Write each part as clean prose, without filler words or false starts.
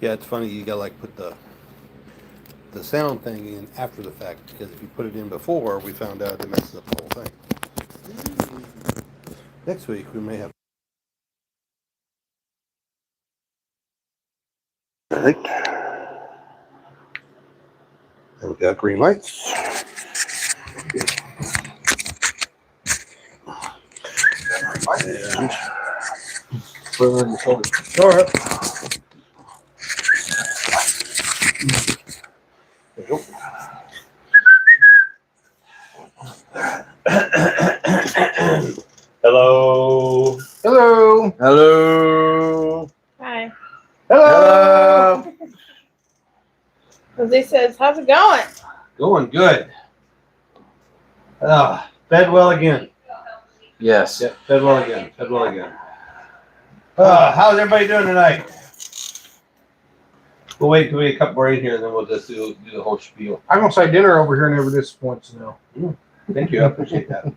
Yeah, it's funny. You gotta like put the sound thing in after the fact because if you put it in before, we found out it messes up the whole thing. Next week we may have. All right. And we got green lights. And put it on your shoulder. All right. There you go. Hello. Hello. Hello. Hi. Hello. Jose says, how's it going? Going good. Fed well again. Yes. Yep, fed well again. Fed well again. How's everybody doing tonight? We'll wait till we get a couple more in here, and then we'll just do the whole spiel. I'm gonna say dinner over here never disappoints now. Thank you. I appreciate that.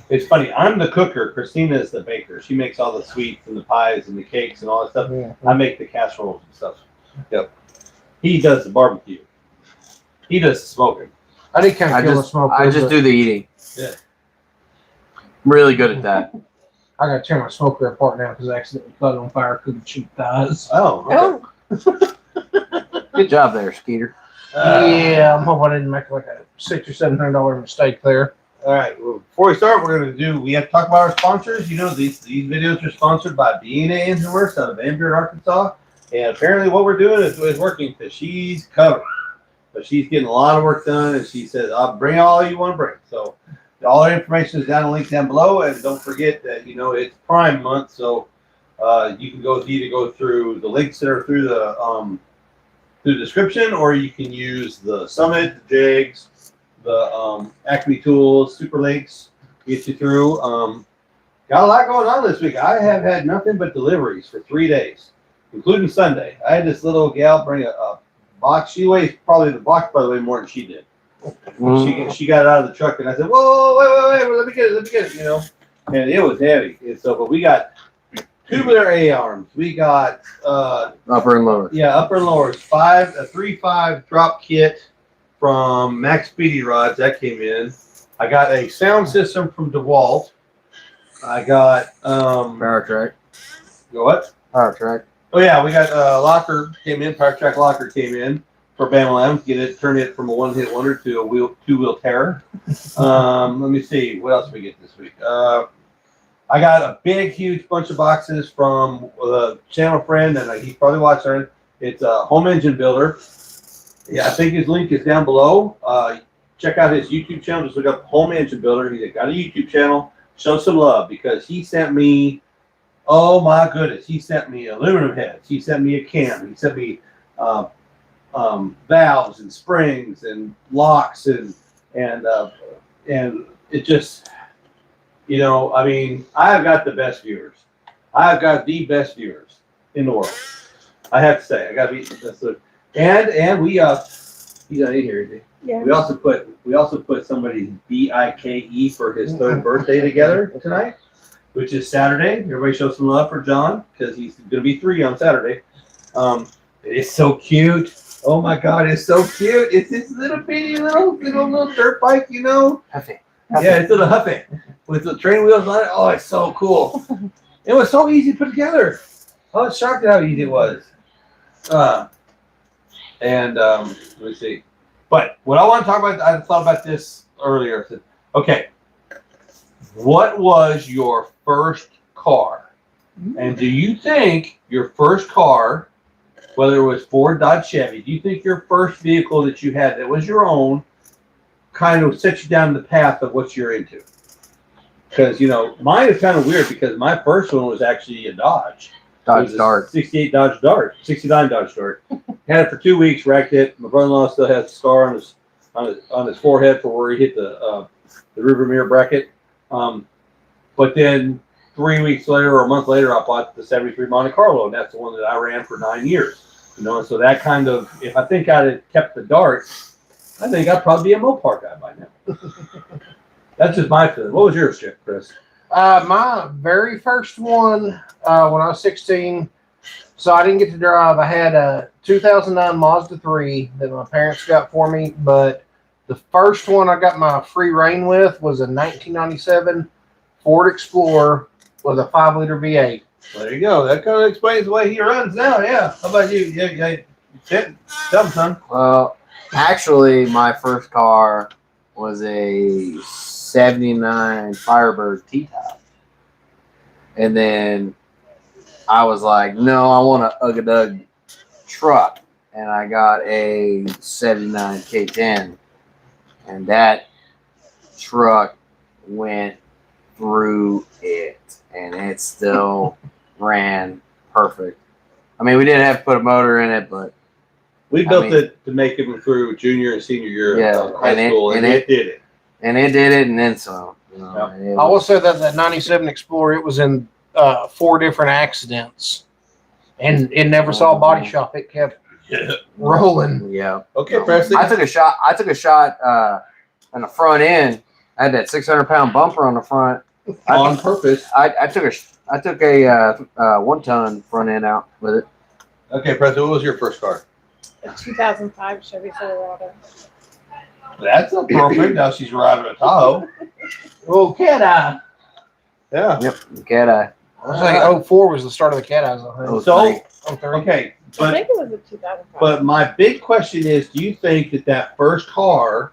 It's funny. I'm the cooker. Christina is the baker. She makes all the sweets and the pies and the cakes and all that stuff. Yeah. I make the casseroles and stuff. Yep. He does the barbecue. He does the smoking. I did kind of kill the smoke. I just do the eating. Yeah. I'm really good at that. I gotta tear my smoker apart now because I accidentally cut it on fire cooking cheap thighs. Oh. Okay. Good job there, Skeeter. Yeah, I'm hoping I didn't make like a $600 or $700 mistake there. All right. Well, before we start, we have to talk about our sponsors. You know, these videos are sponsored by B&A Engine Works out of Van Buren, Arkansas. And apparently what we're doing is working because she's covered. But she's getting a lot of work done, and she says, I'll bring all you want to bring. So all our information is down in the link down below. And don't forget that, you know, it's Prime Month. So you can either go through the links that are through the description, or you can use the Summit, the JEGS, the Acme Tools, Super Links, get you through. Got a lot going on this week. I have had nothing but deliveries for 3 days, including Sunday. I had this little gal bring a box. She weighs probably the box, by the way, more than she did. She got it out of the truck, and I said, "Whoa, wait, let me get it," you know. And it was heavy. And so, but we got tubular A-arms. We got Upper and lower. yeah, upper and lower. 3.5 drop kit from Max Speedy Rods that came in. I got a sound system from DeWalt. I got Power track. what? Power track. Oh yeah, we got locker came in. Power track locker came in for Bam turn it from a one-hit wonder to a two-wheel terror. Let me see what else did we get this week. I got a big, huge bunch of boxes from a channel friend, and he's probably watching. It's a home engine builder. Yeah, I think his link is down below. Check out his YouTube channel. Just look up home engine builder. He's got a YouTube channel. Show some love because he sent me. Oh my goodness, he sent me aluminum heads. He sent me a cam. He sent me valves and springs and locks and it just, you know, I mean, I've got the best viewers. I've got the best viewers in the world. I have to say, I got to be that's the and we he's not in here, is he? Yeah. We also put somebody's BIKE for his 3rd birthday together tonight, which is Saturday. Everybody show some love for John because he's going to be 3 on Saturday. It is so cute. Oh my God, it's so cute. It's this little bitty little dirt bike, you know. Huffy. Yeah, it's a little Huffy with the train wheels on it. Oh, it's so cool. It was so easy to put together. I was shocked at how easy it was. Let me see. But what I want to talk about, I thought about this earlier. I said, okay, what was your first car? And do you think your first car, whether it was Ford, Dodge, Chevy, do you think your first vehicle that you had that was your own kind of set you down the path of what you're into? Because, you know, mine is kind of weird because my first one was actually a Dodge. Dodge Dart. 68 Dodge Dart. 69 Dodge Dart. Had it for 2 weeks, wrecked it. My brother-in-law still has a scar on his forehead for where he hit the rear mirror bracket. But then 3 weeks later or a month later, I bought the 73 Monte Carlo, and that's the one that I ran for 9 years. You know, so that kind of, if I think I'd have kept the Dart, I think I'd probably be a Mopar guy by now. That's just my feeling. What was yours, Chip, Chris? My very first one when I was 16. So I didn't get to drive. I had a 2009 Mazda 3 that my parents got for me, but the first one I got my free reign with was a 1997 Ford Explorer with a 5-liter V8. There you go. That kind of explains the way he runs now. Yeah. How about you? Yeah. Tell him, son. Well, actually, my first car was a '79 Firebird T-Top, and then I was like, no, I want a Ugg truck, and I got a '79 K10, and that truck went through it, and it still ran perfect. I mean, we didn't have to put a motor in it, but We built it to make him through junior and senior year of high school, and it did it. And it did it, and then some. You know, I will say that 97 Explorer, it was in 4 different accidents, and it never saw a body shop. It kept rolling. Yeah. Okay, Presley. I took a shot on the front end. I had that 600-pound bumper on the front. On purpose. I took a 1-ton front end out with it. Okay, Presley, what was your first car? A 2005 Chevy Silverado. That's appropriate. Now she's driving a Tahoe. Oh, cat eye. Yeah. Yep. Cat eye. I was like, 04 was the start of the cat eyes. I think. So, 03. okay, I think it was a 2005. but my big question is, do you think that first car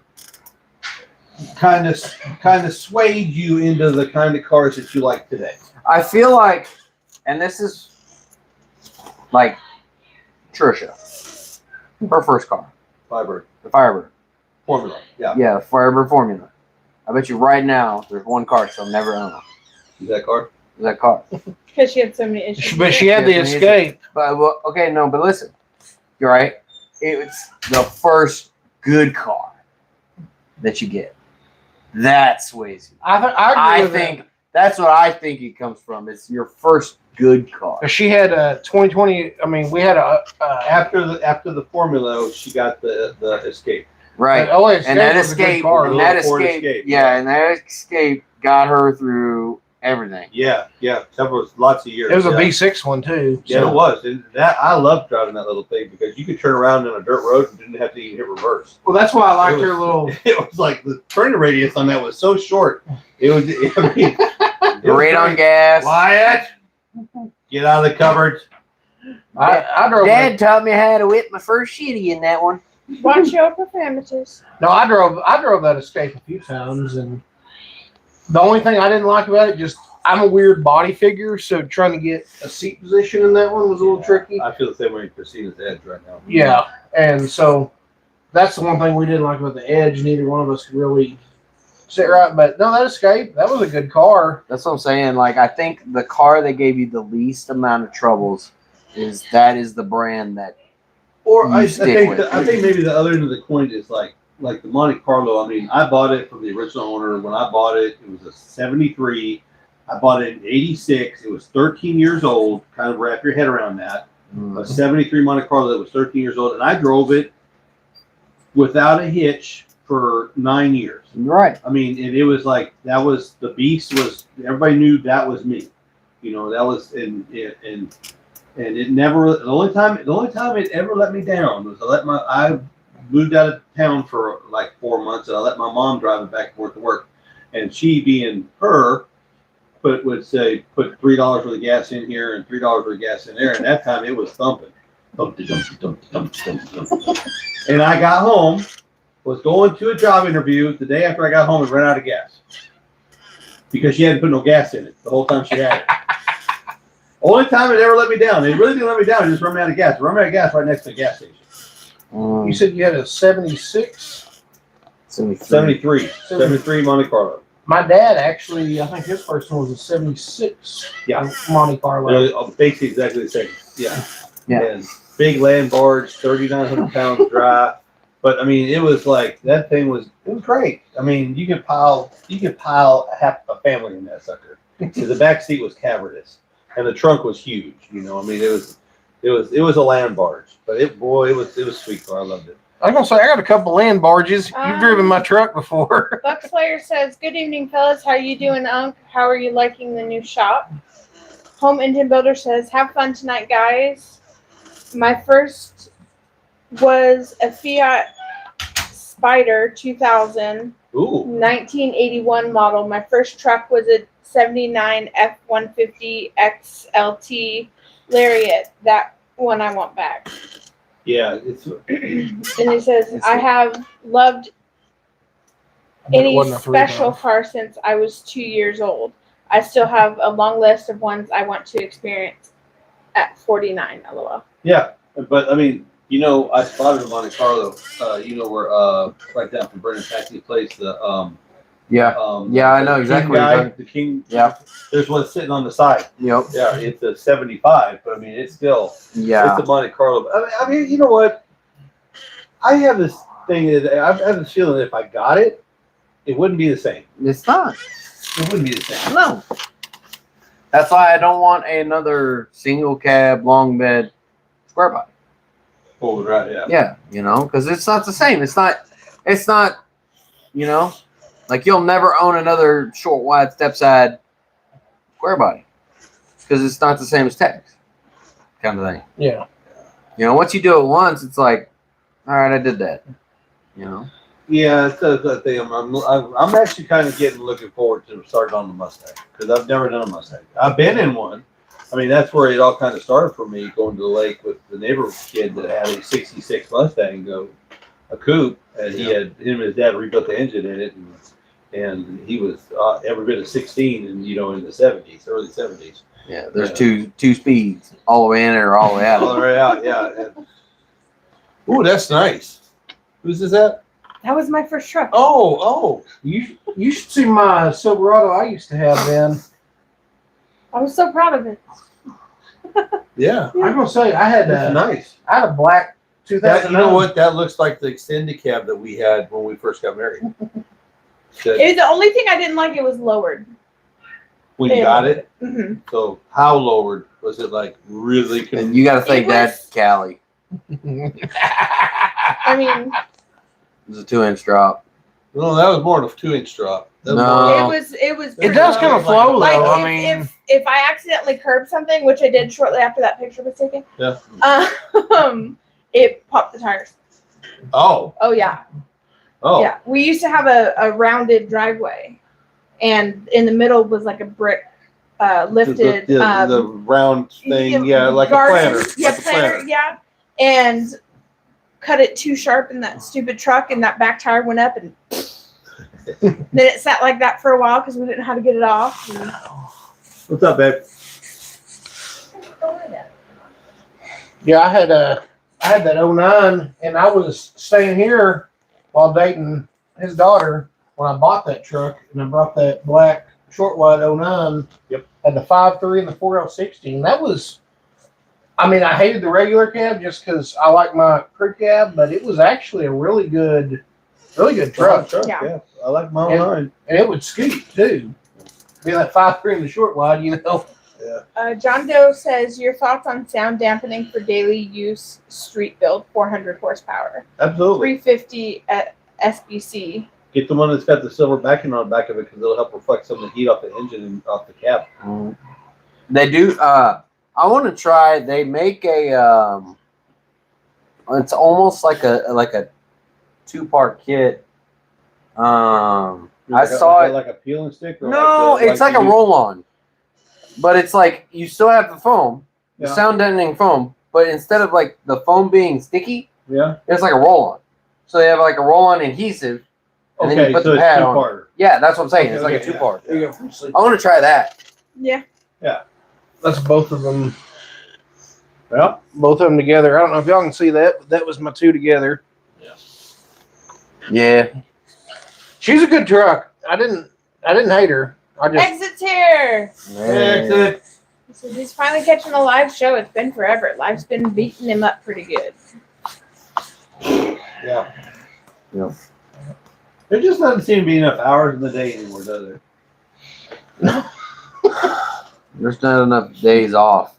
kind of swayed you into the kind of cars that you like today? I feel like, and this is like Trisha, her first car, Firebird the Firebird. Formula. Yeah. Yeah, the Firebird Formula. I bet you right now there's one car she'll never own. Is that car? Is that car? Because she had so many issues. But she had the Yes, Escape. But well, okay, no, but listen, you're right. It's the first good car that you get. That sways you. I I agree with think that's what I think it comes from. It's your first good car. that. She had a 2020. I mean, we had a After the Formula, she got the Escape. Right. Oh, Escape And that was a good Escape, car. and that Little Ford Escape, Escape. yeah, and that Escape got her through everything. Yeah. Lots of years. It was a yeah. V6 one too. Yeah, so. it was. And that I loved driving that little thing because you could turn around on a dirt road and didn't have to even hit reverse. Well, that's why I liked It was- her little. It was like the turning radius on that was so short. It was. I mean, it was Great on great. gas. Wyatt, get out of the cupboards. I drove. Dad taught me how to whip my first shitty in that one. Watch your profanities. No, I drove that Escape a few times, and the only thing I didn't like about it, just I'm a weird body figure, so trying to get a seat position in that one was a little tricky. I feel the same way Christina's Edge right now. Yeah, and so that's the one thing we didn't like about the Edge. Neither one of us could really sit right, but no, that Escape, that was a good car. That's what I'm saying. Like, I think the car that gave you the least amount of troubles is the brand that. Or You I stick think with it. I think maybe the other end of the coin is like the Monte Carlo. I mean, I bought it from the original owner. When I bought it, it was a '73. I bought it in '86. It was 13 years old. Kind of wrap your head around that. A '73 Monte Carlo that was 13 years old, and I drove it without a hitch for 9 years. Right. I mean, and it was like that was the beast. Was everybody knew that was me? You know, that was and it never. The only time it ever let me down was I moved out of town for like 4 months, and I let my mom drive it back and forth to work, and she, being her, would say put $3 worth of gas in here and $3 worth of gas in there, and that time it was thumping, thump. And I got home, was going to a job interview the day after I got home and ran out of gas because she hadn't put no gas in it the whole time she had it. Only time it ever let me down. It really didn't let me down. It just run me out of gas. Run me out of gas right next to the gas station. You said you had a 76? 73 Monte Carlo. My dad actually, I think his first one was a 76 Yeah. Monte Carlo. Basically exactly the same. Yeah. Yeah. And big land barge, 3,900 pounds dry. But I mean, it was like that thing was great. I mean, you could pile half a family in that sucker. The back seat was cavernous, and the trunk was huge. You know, I mean, it was a land barge, but it was sweet car. I loved it. I was gonna say I got a couple land barges. You've driven my truck before. Buck Slayer says, "Good evening, fellas. How you doing, Unc? How are you liking the new shop?" Home Engine Builder says, "Have fun tonight, guys. My first was a Fiat Spider 2000, Ooh. 1981 model. My first truck was a 79 F-150 XLT Lariat. That one I want back." Yeah, it's And he says, "I have loved any special car since I was 2 years old. I still have a long list of ones I want to experience at 49, LOL. yeah, but I mean, you know, I spotted a Monte Carlo. You know where right down from Brennan Taxi Place, the Yeah. Yeah, I know the exactly King what you're guy, talking- the King. Yeah. There's one sitting on the side. Yep. Yeah, it's a 75, but I mean, it's still Yeah. it's a Monte Carlo. I mean, you know what? I have this thing that I have this feeling that if I got it, it wouldn't be the same. It's not. It wouldn't be the same. No. That's why I don't want another single cab long bed square body. Oh, right, yeah. Yeah, you know, because it's not the same. It's not, you know, like you'll never own another short wide step side square body because it's not the same as Tex kind of thing. Yeah. You know, once you do it once, it's like, all right, I did that. You know. Yeah, it's the thing. I'm actually kind of looking forward to starting on the Mustang because I've never done a Mustang. I've been in one. I mean, that's where it all kind of started for me, going to the lake with the neighbor kid that had a '66 Mustang, a coupe, and him and his dad rebuilt the engine in it, and he was every bit of 16, and you know, in the '70s, early '70s. Yeah, there's two speeds, all the way in or all the way out. All the way out, yeah. Ooh, that's nice. Who's this at? That was my first truck. Oh, You should see my Silverado I used to have then. I was so proud of it. yeah. I'm gonna say I had That's nice. I had a black 2009. That, you know what? That looks like the extended cab that we had when we first got married. It was the only thing I didn't like. It was lowered. When you got it, Mm-hmm. so how lowered was it? Like really? And you got to thank It was- Dad, Callie. I mean, It was a 2-inch drop. No, that was more than a 2-inch drop. That was No. more- it was. It pretty does low. kind of flow Like though. if, I mean, if I accidentally curbed something, which I did shortly after that picture was taken, Yeah. It popped the tires. Oh, Oh yeah, yeah. We used to have a rounded driveway, and in the middle was like a brick lifted the round thing, yeah, like a garden. planter. Yeah, like a planter. Yeah, and cut it too sharp in that stupid truck, and that back tire went up, and then it sat like that for a while because we didn't know how to get it off. What's up, babe? yeah, I had that 09, and I was staying here while dating his daughter when I bought that truck, and I brought that black short wide 09. Yep. Had the 5.3 and the 4L16. That was, I mean, I hated the regular cab just because I like my crew cab, but it was actually a really good truck. Yeah. I like my own line. And it would scoot too. Being that 5.3 and the short wide, you know. John Doe says, "Your thoughts on sound dampening for daily use street build, 400 horsepower, Absolutely. 350 at SBC." Get the one that's got the silver backing on the back of it because it'll help reflect some of the heat off the engine and off the cab. They do. I want to try. They make a. It's almost like a 2-part kit. I saw it. Like a peeling stick. Or No, it's like a roll-on, but it's like you still have the foam, the Yeah. sound deadening foam, but instead of like the foam being sticky, Yeah. it's like a roll-on. So they have like a roll-on adhesive, and then Okay, you put so the it's pad on. two-parter. Yeah, that's what I'm saying. Okay, It's like okay, a 2-part. There you go from sleep. I want to try that. Yeah. That's both of them. Yeah. Both of them together. I don't know if y'all can see that, but that was my two together. Yeah. She's a good truck. I didn't hate her. I just Exit's here. Exit. So he's finally catching a live show. It's been forever. Life's been beating him up pretty good. Yeah. Yep. There just doesn't seem to be enough hours in the day anymore, does there? There's not enough days off.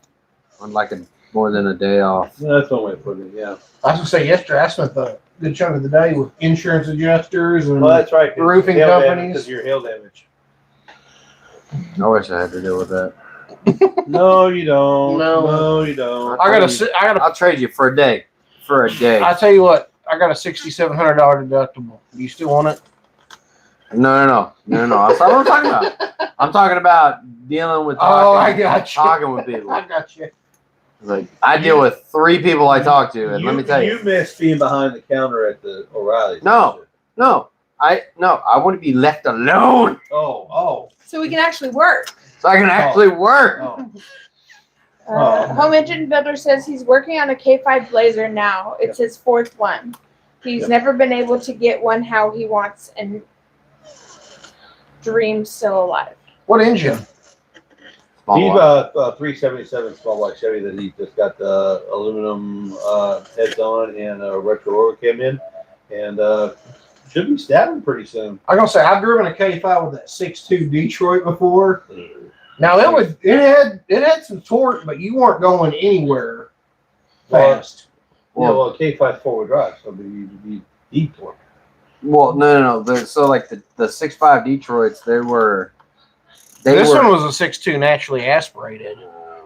On like more than a day off. No, that's one way of putting it. Yeah. I was gonna say yesterday I spent the good chunk of the day with insurance adjusters and Well, that's right. 'cause roofing hail damage, companies. because of your hail damage. I wish I had to deal with that. No, you don't. No. No, you don't. I got I'll trade you for a day. For a day. I tell you what, I got a $6,700 deductible. Do you still want it? No. That's not what I'm talking about. I'm talking about dealing with Oh, I got you. talking with people. I got you. Like I deal with 3 people I talk to, and let me tell you, you miss being behind the counter at the O'Reilly's. No. I want to be left alone Oh. So we can actually work. so I can actually work. Oh. Home Engine Builder says he's working on a K5 Blazer now. It's his 4th one. He's never been able to get one how he wants and dreams still alive. What engine? Small He's one. 377 small block Chevy that he just got the aluminum heads on and a retro oil came in, and should be stabbing pretty soon. I'm gonna say I've driven a K5 with that 6.2 Detroit before. Now it had some torque, but you weren't going anywhere fast. Well, K5 4-wheel drive, so it'd be deep torque. Well, no. So like the 6.5 Detroits, This one was a 6.2 naturally aspirated.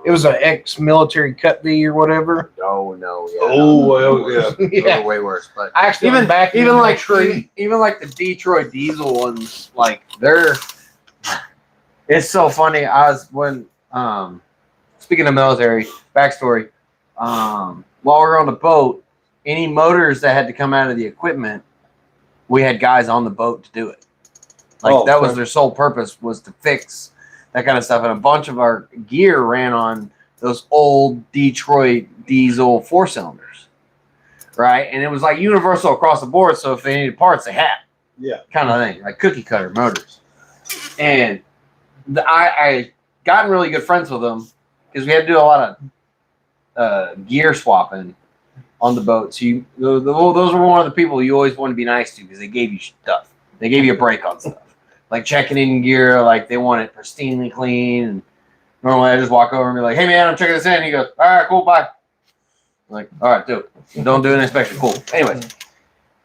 It was an ex-military cut V or whatever. No, yeah. Well, yeah. Those are way worse. But I actually even went back even into like the tree. even like the Detroit diesel ones, like they're. It's so funny. I was speaking of military backstory. While we were on the boat, any motors that had to come out of the equipment, we had guys on the boat to do it. Like that was their sole purpose, was to fix that kind of stuff. And a bunch of our gear ran on those old Detroit diesel 4-cylinders, right? And it was like universal across the board. So if they needed parts, they had. Yeah. Kind of thing, like cookie cutter motors. And I gotten really good friends with them because we had to do a lot of gear swapping on the boat. So those were one of the people you always want to be nice to because they gave you stuff. They gave you a break on stuff. Like checking in gear, like they want it pristinely clean. And normally I just walk over and be like, "Hey man, I'm checking this in." And he goes, "All right, cool, bye." I'm like, "All right, do it. Don't do an inspection." Cool. Anyway,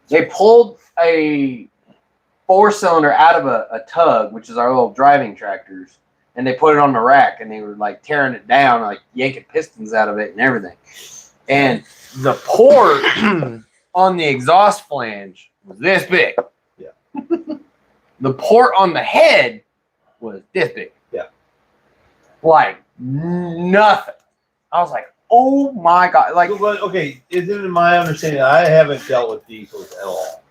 they pulled a 4-cylinder out of a tug, which is our little driving tractors, and they put it on the rack, and they were like tearing it down, like yanking pistons out of it and everything. And the port on the exhaust flange was this big. Yeah. The port on the head was this big. Yeah. Like nothing. I was like, oh my God. Like, okay, is it in my understanding? I haven't dealt with diesels at all,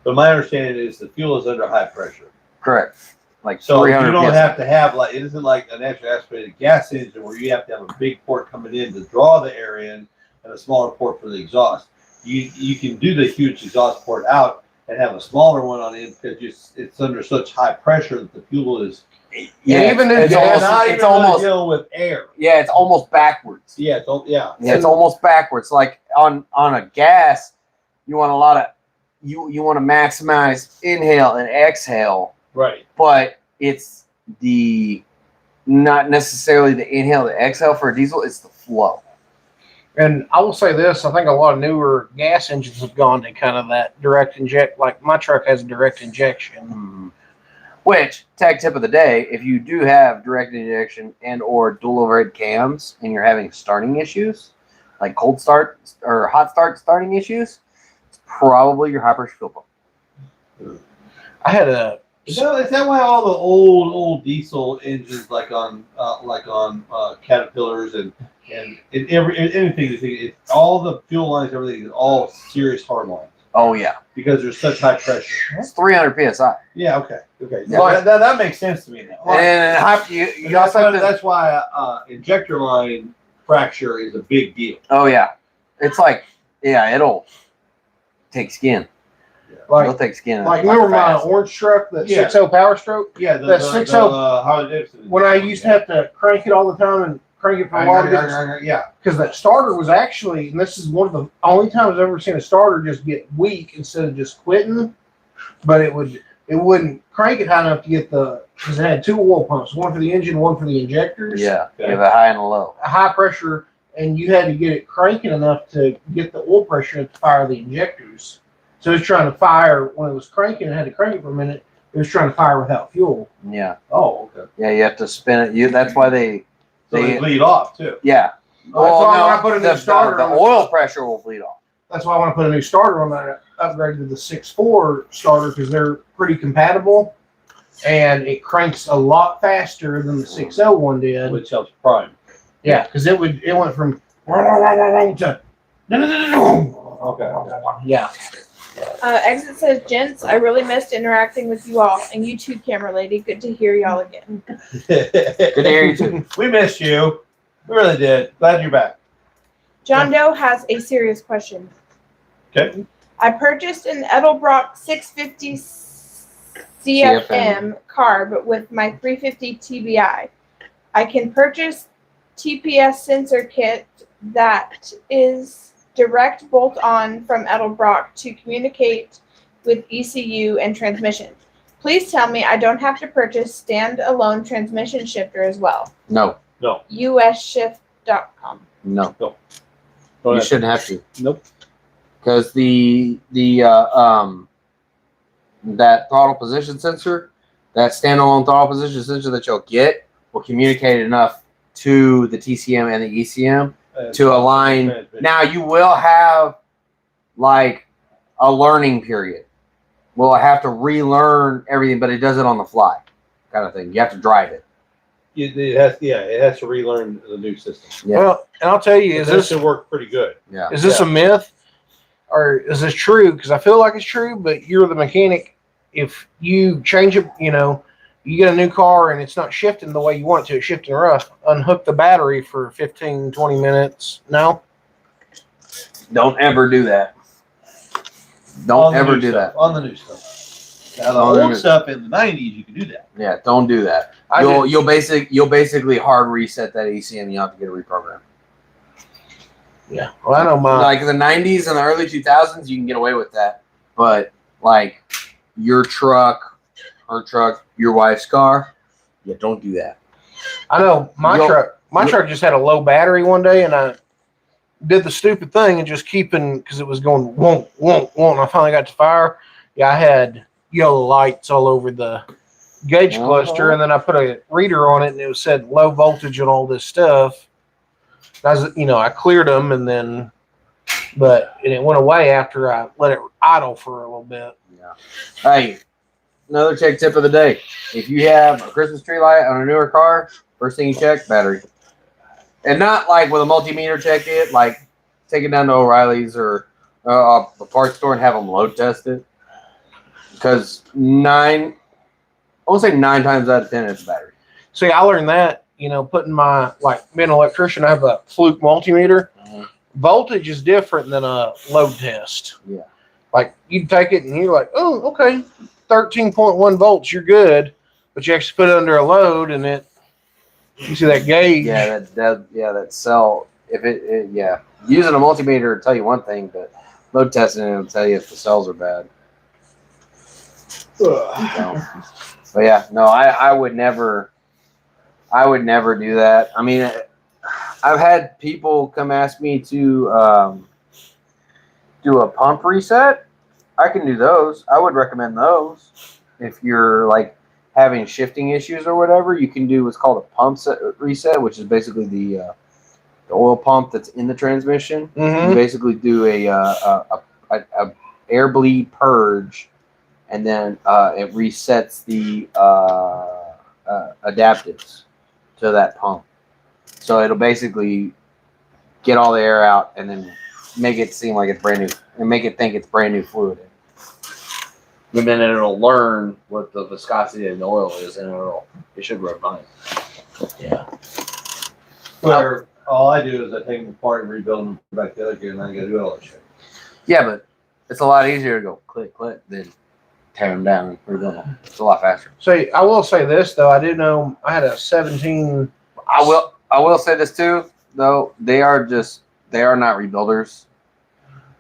but my understanding is the fuel is under high pressure. correct. Like So you 300 don't PSI. have to have like it isn't like a naturally aspirated gas engine where you have to have a big port coming in to draw the air in and a smaller port for the exhaust. You can do the huge exhaust port out and have a smaller one on in because it's under such high pressure that the fuel is Yeah, even if it's gas- almost, not it's even gonna almost deal with air. yeah, it's almost backwards. Yeah, It's almost backwards. Like on a gas, you want a lot of you want to maximize inhale and exhale, right. but it's the not necessarily the inhale to exhale for a diesel, it's the flow. And I will say this, I think a lot of newer gas engines have gone to kind of that direct inject. Like my truck has a direct injection. Which, tag tip of the day, if you do have direct injection and or dual overhead cams and you're having starting issues, like cold start or hot start starting issues, it's probably your high pressure fuel pump. I had a Is that why all the old diesel engines like on Caterpillars and anything, all the fuel lines, everything is all serious hard lines Oh yeah, because there's such high pressure. it's 300 psi. Yeah. Okay. Yeah. Well, that makes sense to me now. And you also have to, That's why injector line fracture is a big deal. oh yeah, it's like it'll take skin. It'll like take skin. remember my fast. orange truck, that Yeah. 6.0 Power Stroke? Yeah. That 6.0 Harley Davidson. When I used to have to crank it all the time and crank it for a while to get, Yeah. because that starter was actually, and this is one of the only times I've ever seen a starter just get weak instead of just quitting, but it wouldn't crank it high enough to get because it had two oil pumps, one for the engine, one for the injectors. Yeah, Okay. you have a high and a low. A high pressure, and you had to get it cranking enough to get the oil pressure to fire the injectors. So it was trying to fire when it was cranking. It had to crank it for a minute. It was trying to fire without fuel. Yeah. Oh, okay. Yeah, you have to spin it. That's why they bleed off too. Yeah. Well, that's why when I put a new starter the on oil pressure will bleed off. That's why I want to put a new starter on that. I upgraded to the 6.4 starter because they're pretty compatible, and it cranks a lot faster than the 6.0 one did. Which helps prime. Yeah, because it went from to Okay. yeah. Exit says, gents, I really missed interacting with you all. And you too, camera lady. Good to hear y'all again. Good to hear you too. We missed you. We really did. Glad you're back. John Doe has a serious question. Okay. I purchased an Edelbrock 650 CFM carb with my 350 TBI. I can purchase TPS sensor kit that is direct bolt-on from Edelbrock to communicate with ECU and transmission. Please tell me I don't have to purchase stand-alone transmission shifter as well. No. usshift.com. No. Go You ahead. shouldn't have to. Nope. Because that throttle position sensor, that standalone throttle position sensor that you'll get will communicate enough to the TCM and the ECM to align. Now you will have like a learning period. We'll have to relearn everything, but it does it on the fly, kind of thing. You have to drive it. It has to relearn the new system. Yeah. Well, and I'll tell you, This should work pretty good. Yeah. is this a myth or is this true? Because I feel like it's true, but you're the mechanic. If you change it, you get a new car and it's not shifting the way you want it to, it's shifting rough, unhook the battery for 15, 20 minutes. No? Don't ever do that. Don't ever do that. On the new stuff. Now, the old stuff in the 90s, you could do that. Yeah, don't do that. You'll basically hard reset that ECM. You have to get it reprogrammed. Yeah. Well, I know mine. Like in the 90s and the early 2000s, you can get away with that. But like your truck, her truck, your wife's car, yeah, don't do that. I know my truck just had a low battery one day, and I did the stupid thing and just keeping, because it was going won't. I finally got to fire. Yeah, I had yellow lights all over the gauge cluster, and then I put a reader on it, and it said low voltage and all this stuff. I cleared them, and it went away after I let it idle for a little bit. Yeah. Hey, another check tip of the day. If you have a Christmas tree light on a newer car, first thing you check, battery. And not like with a multimeter check it, like take it down to O'Reilly's or a parts store and have them load test it. Because 9 times out of 10, it's battery. See, I learned that, putting my, being an electrician, I have a Fluke multimeter. Mm-hmm. Voltage is different than a load test. Yeah. Like, you take it and you're like, oh, okay, 13.1 volts, you're good. But you actually put it under a load and you see that gauge. Yeah, that cell. If using a multimeter will tell you one thing, but load testing it will tell you if the cells are bad. But yeah, no, I would never do that. I mean, I've had people come ask me to do a pump reset. I can do those. I would recommend those. If you're like having shifting issues or whatever, you can do what's called a pump reset, which is basically the oil pump that's in the transmission. Mm-hmm. You basically do a air bleed purge, and then it resets the adapters to that pump. So it'll basically get all the air out and then make it seem like it's brand new and make it think it's brand new fluid. And then it'll learn what the viscosity of the oil is, and it should run fine. Yeah. Where all I do is I take them apart and rebuild them back together again, and I got to do all that shit. Yeah, but it's a lot easier to go click than tear them down and rebuild them. It's a lot faster. So I will say this though, I did know I had a 17. I will say this too, though. They are not rebuilders.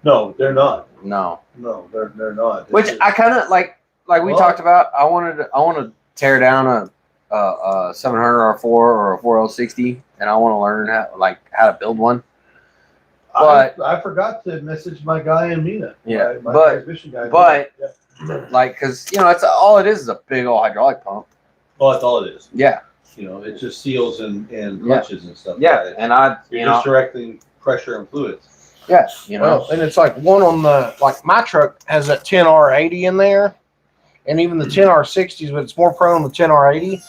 No, they're not. No, They're not. which I kind of like we talked about. I want to tear down a 700 R4 or a 4060, and I want to learn how to build one. I forgot to message my guy in Mina. Yeah, my but- transmission guy. but- Yeah. like, cause it's all it is a big old hydraulic pump. Well, that's all it is. Yeah, It just seals and clutches and stuff. yeah, and You're just directing pressure and fluids. yeah, Well, and it's like one on the my truck has that 10R80 in there, and even the 10R60s, but it's more prone on the 10R80.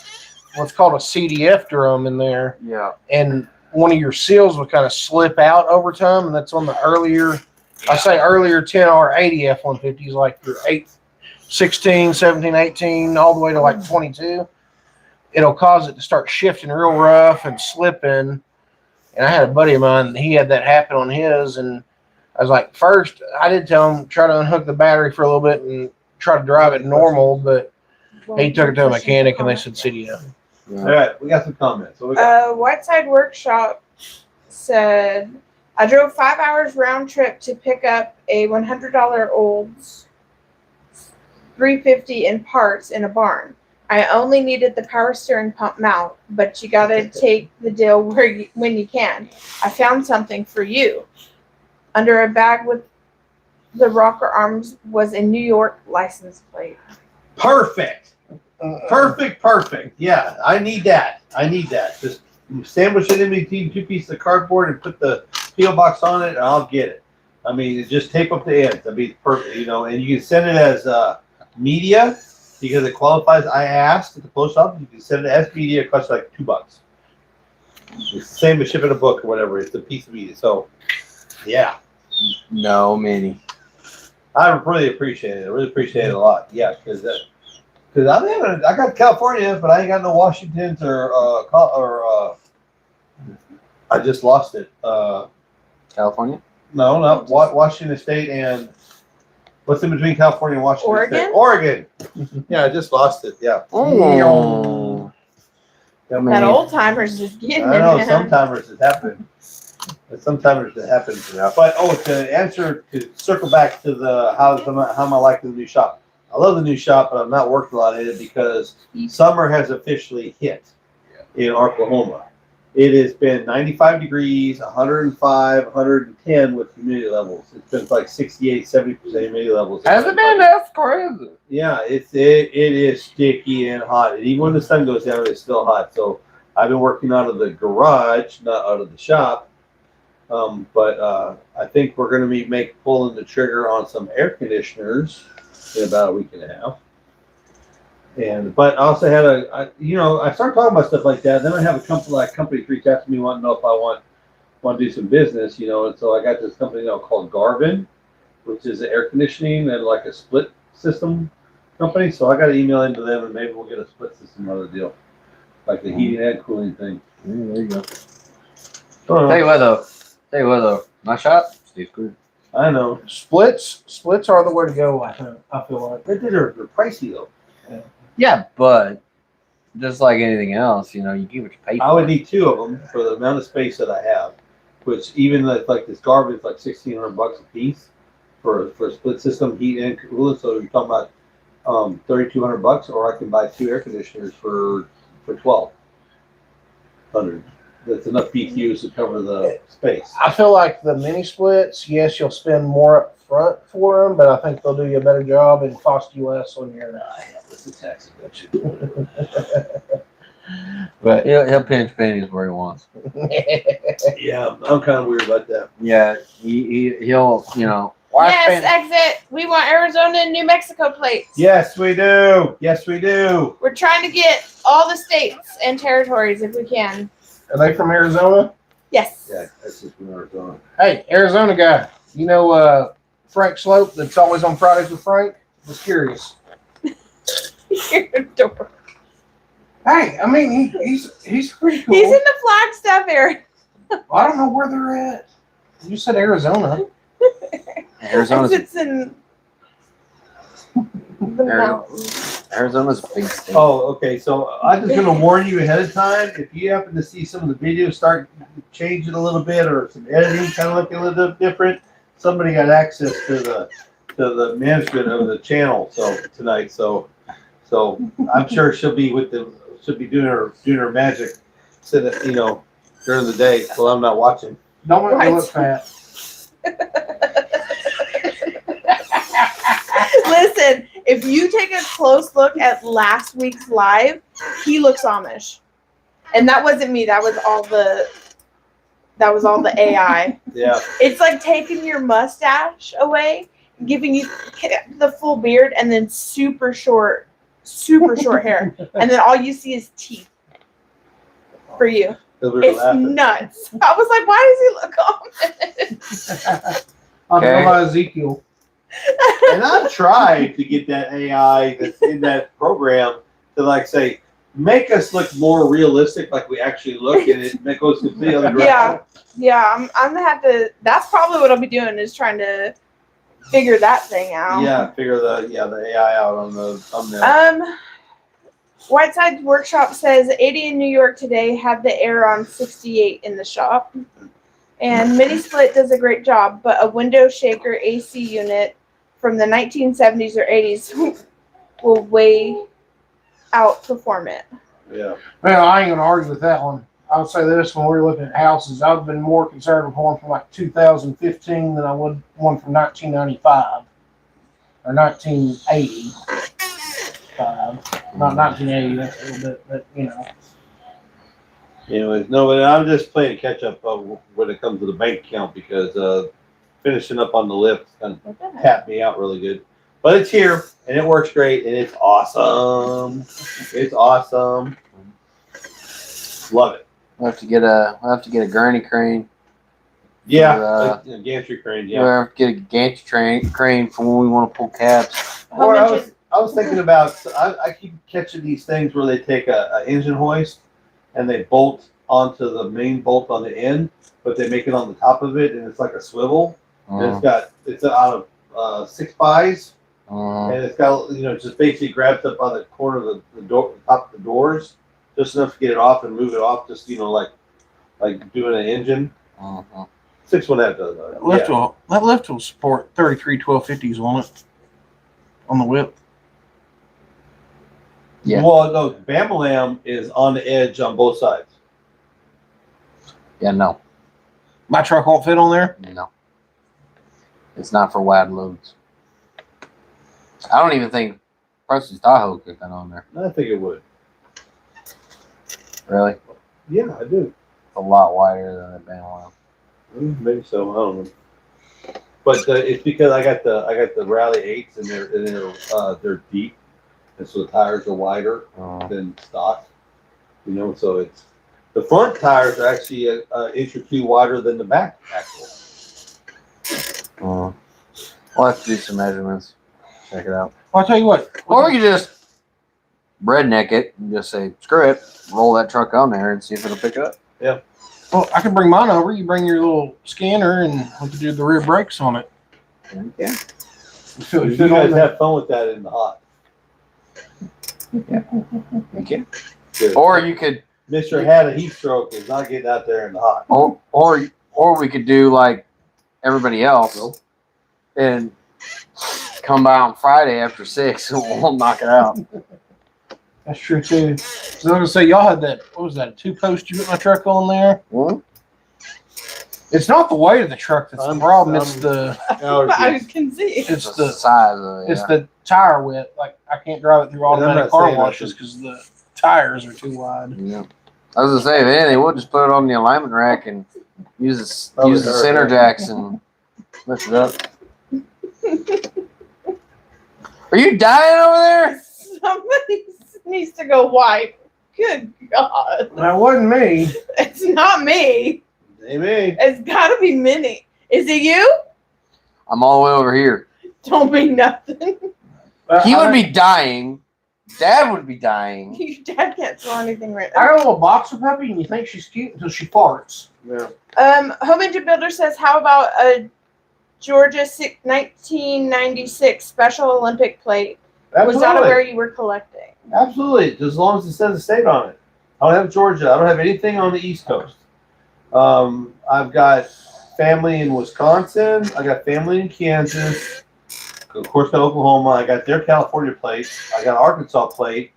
What's called a CDF drum in there, yeah. and one of your seals will kind of slip out over time, and that's on the earlier. I say earlier 10R80 F-150s, like your 8, 16, 17, 18, all the way to like 22. It'll cause it to start shifting real rough and slipping. And I had a buddy of mine, he had that happen on his, and I was like, first, I did tell him, try to unhook the battery for a little bit and try to drive it normal, but he took it to a mechanic and they said CDF. All right, we got some comments. What we got? Whiteside Workshop said, I drove 5 hours round trip to pick up a $100 Olds 350 in parts in a barn. I only needed the power steering pump mount, but you gotta take the deal when you can. I found something for you. Under a bag with the rocker arms was a New York license plate. Perfect. Perfect. Yeah, I need that. Just sandwich it in between 2 pieces of cardboard and put the PO box on it, and I'll get it. I mean, just tape up the ends. That'd be perfect, and you can send it as media because it qualifies. I asked at the post office, you can send it as media. It costs like $2. It's the same as shipping a book or whatever. It's a piece of media. So, yeah. No, many. I really appreciate it. I really appreciate it a lot. Yeah, because I got California, but I ain't got no Washingtons or I just lost it. California? No, not Washington State and what's in between California and Washington Oregon? State? Oregon. Yeah, I just lost it. Yeah. Oh. That old timers just getting I it. know man. sometimes it happens. Sometimes it happens. But to circle back to how am I liking the new shop? I love the new shop, but I'm not working a lot in it because summer has officially hit in Oklahoma. It has been 95 degrees, 105, 110 with humidity levels. It's been like 68, 70% humidity levels. Has it been? That's crazy. Yeah, it is sticky and hot. And even when the sun goes down, it's still hot. So I've been working out of the garage, not out of the shop. But I think we're going to be pulling the trigger on some air conditioners in about a week and a half. But I also had I started talking about stuff like that. Then I have a company reach out to me wanting to know if I want to do some business, and so I got this company called Garvin, which is an air conditioning and like a split system company. So I got to email into them and maybe we'll get a split system other deal, like the heating and cooling thing. There you go. Tell you what though, my shop stays good. I know. Splits are the way to go. I feel like They're pricey though. Yeah, but just like anything else, you get what you pay for. I would need 2 of them for the amount of space that I have, which even like this garbage is like $1,600 a piece for a split system heat and cooling. So you're talking about $3,200, or I can buy 2 air conditioners for $1,200. That's enough BTUs to cover the space. I feel like the mini splits, yes, you'll spend more up front for them, but I think they'll do you a better job and cost you less on your. It's a tax deduction. But He'll pinch pennies where he wants. Yeah, I'm kind of weird about that. Yeah, he'll Yes, exit. We want Arizona and New Mexico plates. Yes, we do. Yes, we do. We're trying to get all the states and territories if we can. Are they from Arizona? Yes. Yeah, that's just from Arizona. Hey, Arizona guy. Frank Slope that's always on Fridays with Frank? Just curious. You're a dork. Hey, I mean, he's pretty cool. He's in the Flagstaff area. I don't know where they're at. You said Arizona. Arizona's It's in the mountains. Arizona's a big state. Oh, okay. So I'm just going to warn you ahead of time. If you happen to see some of the videos start changing a little bit or some editing kind of looking a little bit different, somebody got access to the management of the channel tonight. So I'm sure she'll be doing her magic, during the day while I'm not watching. Don't make me Right. look fat. Listen, if you take a close look at last week's live, he looks Amish. And that wasn't me. That was all the AI. Yeah. It's like taking your mustache away, giving you the full beard, and then super short hair. And then all you see is teeth for you. It's nuts. I was like, why does he look ominous? I don't know about Ezekiel. And I've tried to get that AI that's in that program to like say, make us look more realistic, like we actually look, and it goes completely other direction. Yeah. I'm gonna have to. That's probably what I'll be doing is trying to figure that thing out. Yeah, figure the AI out on the thumbnail. Whiteside's Workshop says 80 in New York today had the air on 68 in the shop. And Mini Split does a great job, but a window shaker AC unit from the 1970s or 80s will way outperform it. Yeah. Well, I ain't gonna argue with that one. I would say this: when we were looking at houses, I've been more concerned with one from like 2015 than I would one from 1995 or 1985. Not 1980. That's a little bit, but you know. Anyways, no, but I'm just playing catch up when it comes to the bank account because finishing up on the lift kind of tapped me out really good. But it's here and it works great and it's awesome. It's awesome. Love it. We'll have to get a gurney crane. Yeah, gantry crane. Yeah. We'll have to get a gantry crane for when we want to pull cabs. Or I was thinking about I keep catching these things where they take a engine hoist and they bolt onto the main bolt on the end, but they make it on the top of it and it's like a swivel. And it's out of 6x. And it's got, just basically grabs up on the corner of the door, top of the doors, just enough to get it off and move it off, just, like doing an engine. 6.5 does that. That lift will support 33 1250s on it, on the whip. Yeah. Well, no, Bamalam is on the edge on both sides. Yeah, no. My truck won't fit on there? No. It's not for wide loads. I don't even think Preston's Tahoe could fit on there. I think it would. Really? Yeah, I do. A lot wider than the Bamalam. Maybe so. I don't know. But it's because I got the Rally 8s and they're deep, and so the tires are wider than stock. So it's the front tires are actually an inch or two wider than the back axle. We'll have to do some measurements. Check it out. Well, I'll tell you what. Or we could just redneck it and just say, screw it, roll that truck on there and see if it'll pick up. Yeah. Well, I can bring mine over. You bring your little scanner and we can do the rear brakes on it. Yeah. You guys have fun with that in the hot. Yeah. Okay. Good. Or you could. Mr. Had a heat stroke is not getting out there in the hot. Or we could do like everybody else and come by on Friday after 6 and we'll knock it out. That's true too. So I was gonna say y'all had that. What was that? A 2-post you put my truck on there? It's not the weight of the truck that's the problem. It's the. I can see. It's the size of it. It's the tire width. Like I can't drive it through automatic car washes because the tires are too wide. Yeah. I was gonna say, if anything, we'll just put it on the alignment rack and use the center jacks and lift it up. Are you dying over there? Somebody needs to go wipe. Good God. That wasn't me. It's not me. Maybe. It's got to be Minnie. Is it you? I'm all the way over here. Don't be nothing. He would be dying. Dad would be dying. Your dad can't smell anything right I now. got a little boxer puppy, and you think she's cute until she farts. Yeah. Home Engine Builder says, how about a Georgia 1996 Special Olympic plate? Absolutely. Was that where you were collecting? Absolutely. As long as it says the state on it. I don't have Georgia. I don't have anything on the East Coast. I've got family in Wisconsin. I got family in Kansas. Of course, got Oklahoma. I got their California plate. I got Arkansas plate.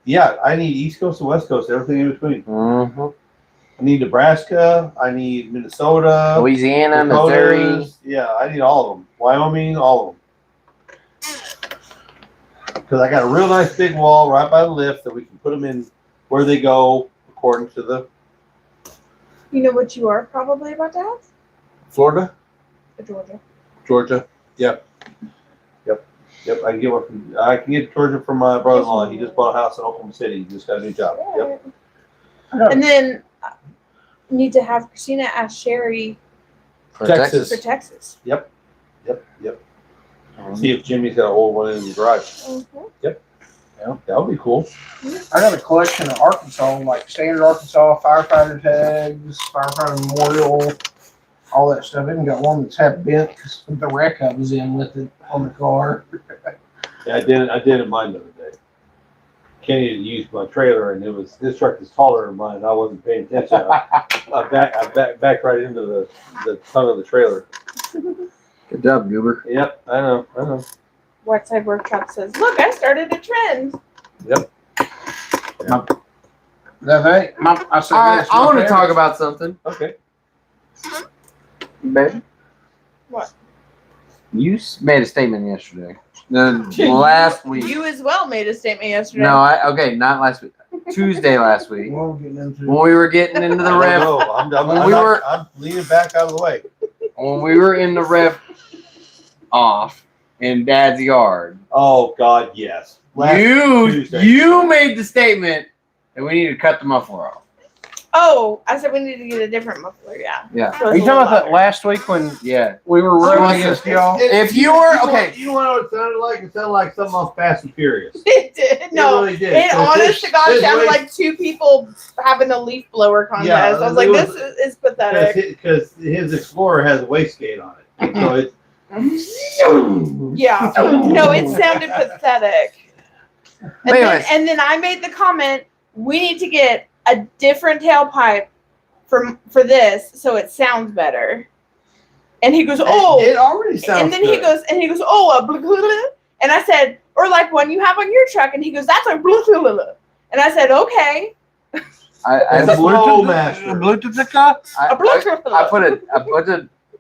Yeah, I need East Coast and West Coast, everything in between. Mm-hmm. I need Nebraska. I need Minnesota. Louisiana, Dakotas. Missouri. Yeah, I need all of them. Wyoming, all of them. Because I got a real nice big wall right by the lift that we can put them in where they go according to the You know what you are probably about to have? Florida, Georgia. Georgia. Yep. I can get one from. I can get Georgia from my brother-in-law. He just bought a house in Oklahoma City. He just got a new job. Yep. And then need to have Christina ask Sherry For Texas. for Texas. Yep. See if Jimmy's got an old one in the garage. Mm-hmm. That would be cool. I got a collection of Arkansas, like standard Arkansas firefighter tags, firefighter memorial, all that stuff. I even got one that's half bent because the wreck I was in with it on the car. Yeah, I didn't mind the other day. Kenny had used my trailer, and this truck is taller than mine. I wasn't paying attention. I backed right into the tongue of the trailer. Good job, Goober. Yep, I know. Whiteside Workshop says, "Look, I started a trend." I want to talk about something, Okay. baby. What? You made a statement yesterday. Last week. You as well made a statement yesterday. No, okay, not last week. Tuesday last week. We're getting into When we were getting into the rev. I'm leaning back out of the way. When we were in the rev off in Dad's yard. Oh God, yes. Tuesday. You made the statement that we need to cut the muffler off. Oh, I said we need to get a different muffler. Yeah. Yeah. So Are it's you a talking little about that louder. last week when Yeah. we were running against y'all? If you were okay, You know what it sounded like? It sounded like something off Fast and Furious. It did. No, It really did. it honest to God His sounded waist- like two people having a leaf blower contest. Yeah, I was like, it this was- is pathetic. Because his Explorer has a wastegate on it. So it's Yeah. No, it sounded pathetic. Anyways. And then I made the comment, we need to get a different tailpipe for this so it sounds better. And he goes, oh. It already sounds And then good. he goes, oh, blah, blah, blah. And I said, or like one you have on your truck. And he goes, that's a blah, blah, blah. And I said, okay. It's a Flowmaster.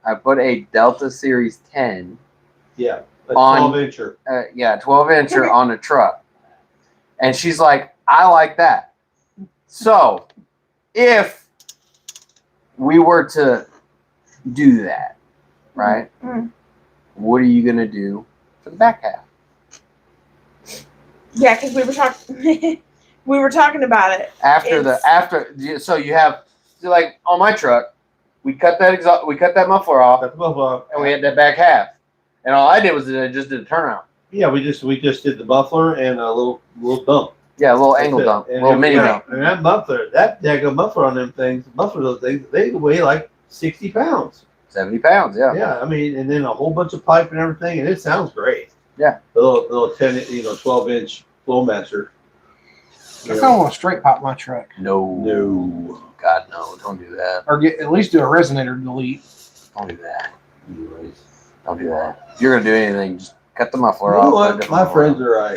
I put a Delta Series 10. Yeah, a On- 12-incher. 12-incher on the truck. And she's like, I like that. So, if we were to do that, right? Mm. What are you going to do for the back half? Yeah, because we were talking about it. So you have, like on my truck, we cut that muffler off, That's buffalo. and we had that back half. And all I did was just did a turnout. Yeah, we just did the muffler and a little dump. Yeah, a little That's angle it. dump, a And little mini dump. And that daggone muffler on them things, those things, they weigh like 60 pounds. 70 pounds, yeah. Yeah, I mean, and then a whole bunch of pipe and everything, and it sounds great. Yeah. The little 12-inch Flowmaster. I kind of want to straight pop my truck. No. God, no. Don't do that. Or at least do a resonator delete. Don't do that. Anyways. Don't do that. If you're going to do anything, just cut the muffler You off. know put a what? different My muffler friends on. are right.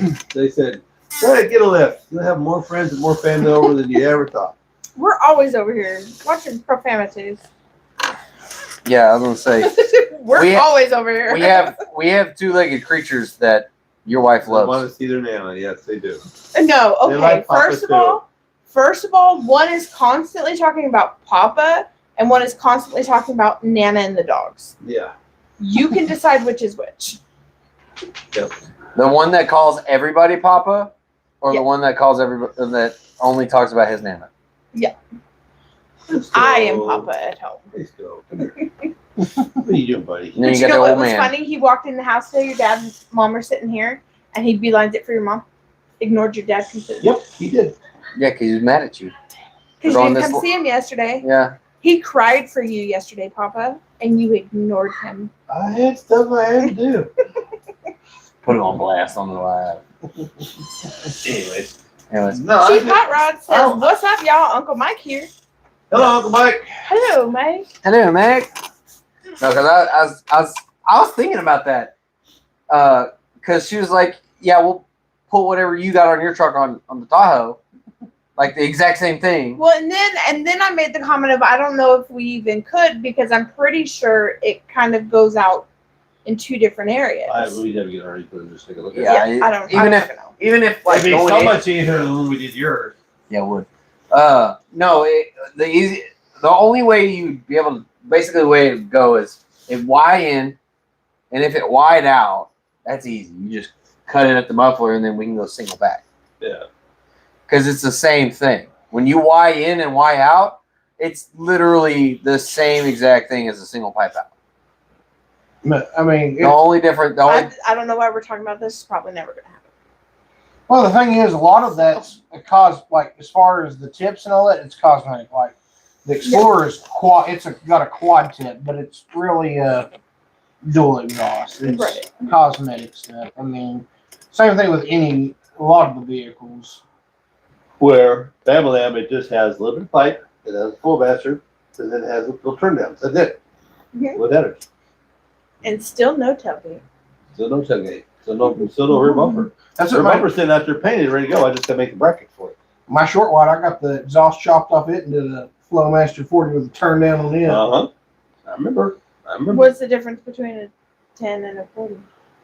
You know, they said, "Go ahead, get a lift. You'll have more friends and more family over than you ever thought." We're always over here watching profanities. Yeah, I was going to say, We're always over here. we have two-legged creatures that your wife I want loves. to see their nana. Yes, they do. No, They okay. like Papa First of all, one is constantly talking about Papa, and one is constantly talking about Nana and the dogs. Yeah. You can decide which is which. Yep. The one that calls everybody Papa, or Yeah. the one that calls everybody that only talks about his nana. Let's I am go. Papa at home. Let's go. Come here. What are you doing, buddy? And then But you you got know the what old was man. funny? He walked in the house today. Your dad and mom are sitting here, and he beelines it for your mom. Ignored your dad completely. Yep, he did. Yeah, because he was mad at you. Because We're you on didn't this come see him yesterday. Yeah. He cried for you yesterday, Papa, and you ignored him. I had stuff I had to do. Put him on blast on the live. Anyways. Anyways, No, Chief Hot Rod says, Oh. "What's up, y'all? Uncle Mike here." hello, Uncle Mike. Hello, Mike. hello, Mac. No, because I was thinking about that. Because she was like, "Yeah, we'll put whatever you got on your truck on the Tahoe." like the exact same thing. Well, and then I made the comment of I don't know if we even could because I'm pretty sure it kind of goes out in two different areas. We never get already put just take a look at Yeah, it. I don't even know. if like It'd be going so in- much easier than when we did yours. Yeah, it would. No, the only way you'd be able to, basically the way it would go is if Y in, and if it wide out, that's easy. You just cut it at the muffler, and then we can go single back. Yeah. Because it's the same thing. When you Y in and Y out, it's literally the same exact thing as a single pipe out. I mean, The only different, I don't know why we're talking about this. It's probably never going to happen. well, the thing is, a lot of that's like as far as the tips and all that, it's cosmetic. Like the Explorer is got a quad tip, but it's really dual exhaust. It's Right. cosmetic stuff. I mean, same thing with a lot of the vehicles. Where Family Am, it just has a little bit of pipe, it has a full master, and then it has a little turn down. That's it. Mhm. With energy. And still no tailgate. Still no tailgate. Still no rear bumper. That's Rear what bumper's sitting out there painted, ready to go. I just gotta make the bracket for it. my short wide. I got the exhaust chopped off it and did a Flowmaster 40 with a turn down on it. Uh-huh. I remember. What's the difference between a 10 and a 40?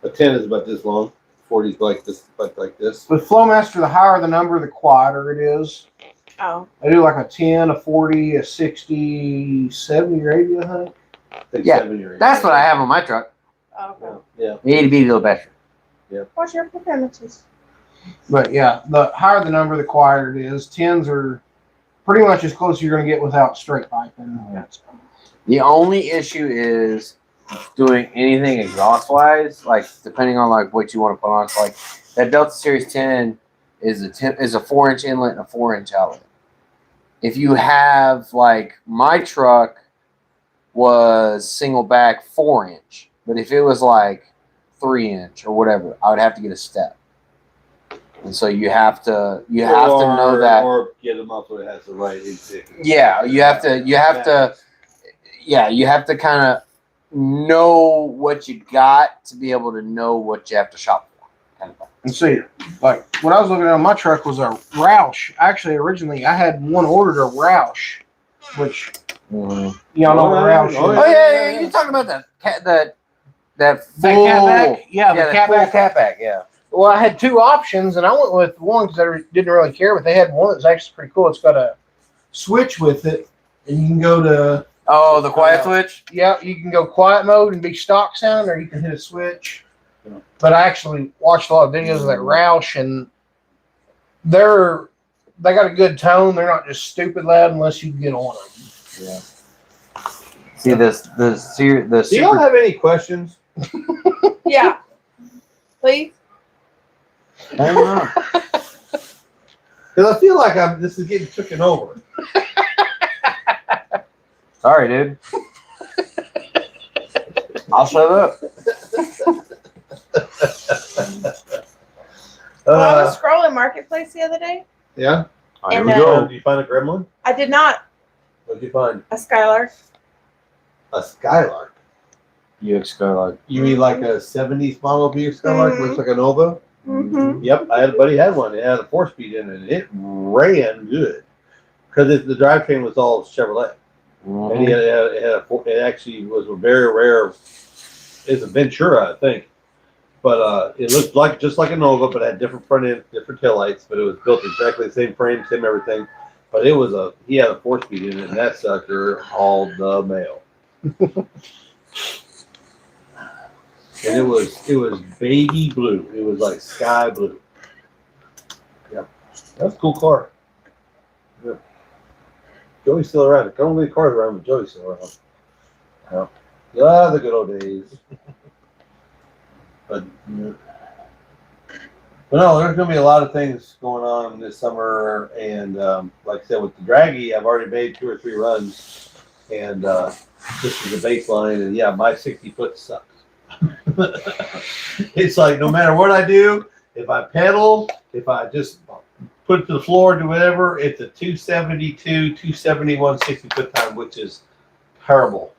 A 10 is about this long. 40 is like this, like this. With Flowmaster, the higher the number, the quieter it is. Oh. I do like a 10, a 40, a 60, 70, or 80, I think. I think Yeah, 7 or 8. that's what I have on my truck. Okay. Yeah. You need to be a little better. What's your performances? But yeah, the higher the number, the quieter it is. 10s are pretty much as close as you're going to get without straight piping. The only issue is doing anything exhaust wise, like depending on like what you want to put on. So like that Delta Series 10 is a 4-inch inlet and a 4-inch outlet. If you have like my truck was single back 4-inch, but if it was like 3-inch or whatever, I would have to get a step. And so you have to know that, or get a muffler that has the right intake. yeah, you have to kind of know what you got to be able to know what you have to shop for, kind of thing. And see, like what I was looking at on my truck was a Roush. Actually, originally I had one ordered a Roush, which y'all know what Roush is. Oh yeah, you're talking about that full catback? Yeah, the that full catback. catback, yeah. Well, I had two options, and I went with one because I didn't really care, but they had one that's actually pretty cool. It's got a switch with it, and you can go to Oh, the quiet switch. yeah, you can go quiet mode and be stock sound, or you can hit a switch. But I actually watched a lot of videos of that Roush, and they got a good tone. They're not just stupid loud unless you get on them. Yeah. See the Do y'all have any questions? Yeah. Please? I don't know. Because I feel like this is getting taken over. Sorry, dude. I'll shut up. Well, I was scrolling Marketplace the other day. Yeah? Oh, here And, we uh, go. Did you find a gremlin? I did not. What did you find? A Skylark. A Skylark. UX Skylark. You mean like a 70s model Buick Skylark? Mhm. Looks like a Nova? Mm-hmm. Yep, I had a buddy had one. It had a 4-speed in it. And it ran good. Because the drivetrain was all Chevrolet. And it actually was a very rare, it's a Ventura, I think. But it looked just like a Nova, but had different front end, different taillights. But it was built exactly the same frame, same everything. But he had a 4-speed in it, and that sucker hauled the mail. And it was baby blue. It was like sky blue. Yep, that's a cool car. Yeah. Joey's still around. Don't leave cars around, but Joey's still around. Yeah, the good old days. But no, there's going to be a lot of things going on this summer, and like I said, with the Draggy, I've already made 2 or 3 runs, and just as a baseline, and yeah, my 60-foot sucks. It's like no matter what I do, if I pedal, if I just put it to the floor, do whatever, it's a 272, 271 60-foot time, which is terrible.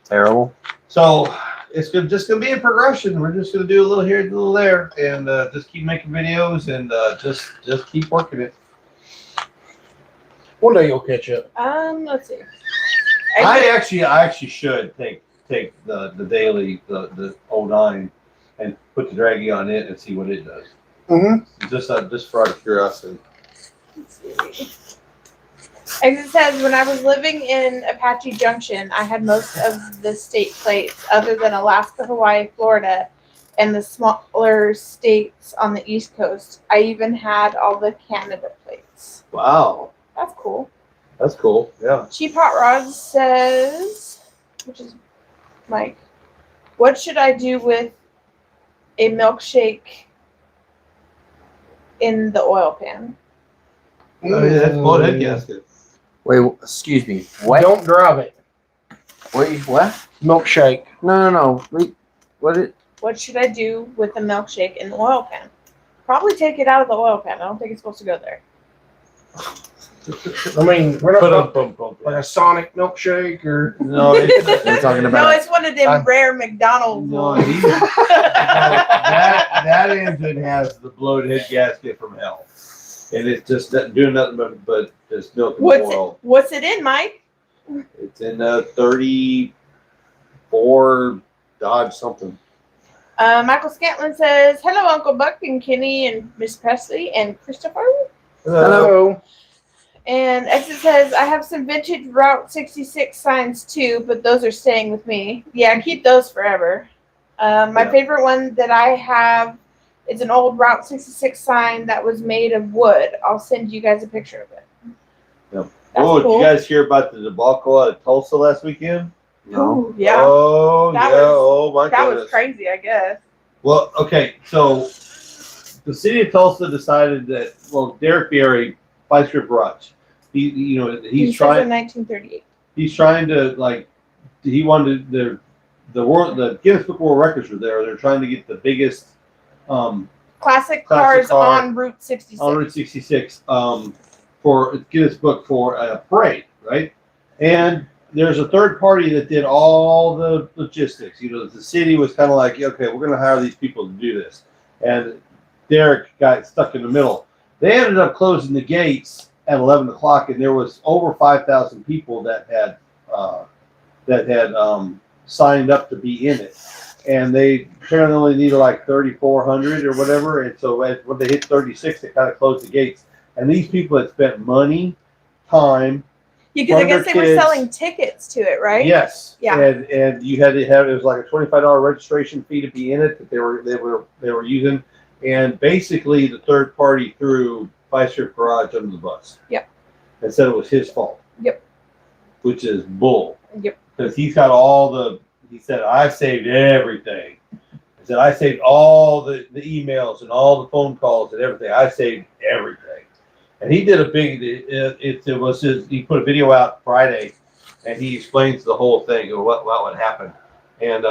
Terrible. So it's just gonna be a progression. We're just gonna do a little here, a little there, and just keep making videos and just keep working it. One day you'll catch up. Let's see. I actually should take the daily the 09 and put the draggy on it and see what it does. Mm-hmm. Just for out of curiosity. Let's see. Exit says, when I was living in Apache Junction, I had most of the state plates other than Alaska, Hawaii, Florida, and the smaller states on the East Coast. I even had all the Canada plates. Wow, That's cool. that's cool. Yeah. Cheap Hot Rods says, which is Mike, what should I do with a milkshake in the oil pan? Oh, yeah, that's blown head gasket. Wait, excuse me. What? Don't drive it. Wait, what? Milkshake. No. Wait, what? What should I do with the milkshake in the oil pan? Probably take it out of the oil pan. I don't think it's supposed to go there. I mean, we're not talking Boom. like a Sonic milkshake or. No, it's, We're talking No, about. it's one of them rare McDonald's no, ones. that engine has the blown head gasket from hell, and it's just not doing nothing but just milk and oil. What's it in, Mike? It's in a 34 Dodge something. Michael Scantlin says, hello, Uncle Buck and Kenny and Miss Presley and Christopher. Hello. And Exit says, I have some vintage Route 66 signs too, but those are staying with me. Yeah, keep those forever. My favorite one that I have is an old Route 66 sign that was made of wood. I'll send you guys a picture of it. Yep. That's Oh, cool. did you guys hear about the debacle out of Tulsa last weekend? No. Ooh, yeah. Oh, That yeah. was- Oh, my That goodness. was crazy, I guess. Well, okay, so the city of Tulsa decided that, well, Derek Berry, Vice Grip Garage, he's He says trying. in 1938. He's trying to he wanted the Guinness Book of World Records were there. They're trying to get the biggest Classic Classic cars car on Route 66. on Route 66 for Guinness Book for a parade, right? And there's a third party that did all the logistics. The city was kind of like, okay, we're going to hire these people to do this, and Derek got stuck in the middle. They ended up closing the gates at 11 o'clock, and there was over 5,000 people that had signed up to be in it, and they apparently only needed like 3,400 or whatever. And so when they hit 36, they kind of closed the gates. And these people had spent money, time. Yeah, because I guess they were kids. selling tickets to it, right? Yes. Yeah. And you had to have, it was like a $25 registration fee to be in it that they were using. And basically the third party threw Vice Grip Garage under the bus. Yep. And said it was his fault. Yep. Which is bull. Yep. Because he's got he said, I saved everything. He said, I saved all the emails and all the phone calls and everything. I saved everything. And he did a big, he put a video out Friday, and he explains the whole thing of what happened. And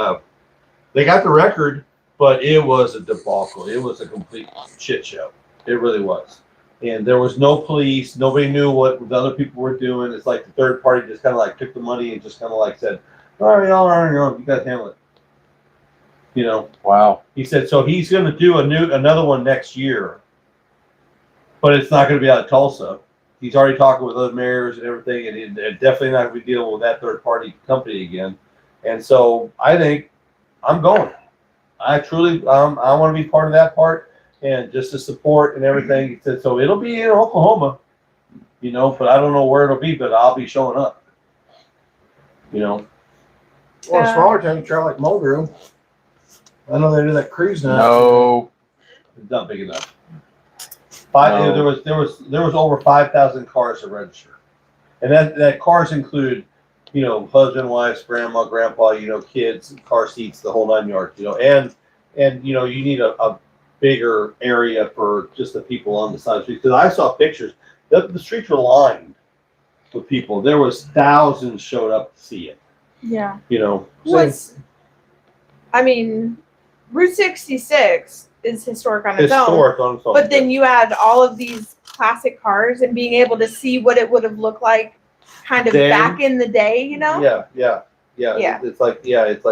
they got the record, but it was a debacle. It was a complete shit show. It really was. And there was no police. Nobody knew what the other people were doing. It's like the third party just kind of like took the money and just kind of like said, all right, y'all are on your own. You guys handle it. Wow. He said, so he's going to do another one next year, but it's not going to be out of Tulsa. He's already talking with other mayors and everything, and they're definitely not going to be dealing with that third party company again. And so I think I'm going. I truly, I want to be part of that part and just to support and everything. He said, so it'll be in Oklahoma, but I don't know where it'll be, but I'll be showing up. Well, a smaller town, try like Muldrow. I know they do that cruise now. No. It's not big enough. No. There was over 5,000 cars to register, and that cars include, husband, wives, grandma, grandpa, kids, car seats, the whole 9 yards, and you need a bigger area for just the people on the side of the street. Because I saw pictures, the streets were lined with people. There was thousands showed up to see it. Yeah. Route 66 is historic on its own. Historic on its own. But then you add all of these classic cars and being able to see what it would have looked like kind of Then- back in the day, Yeah. Yeah, Yeah. it's like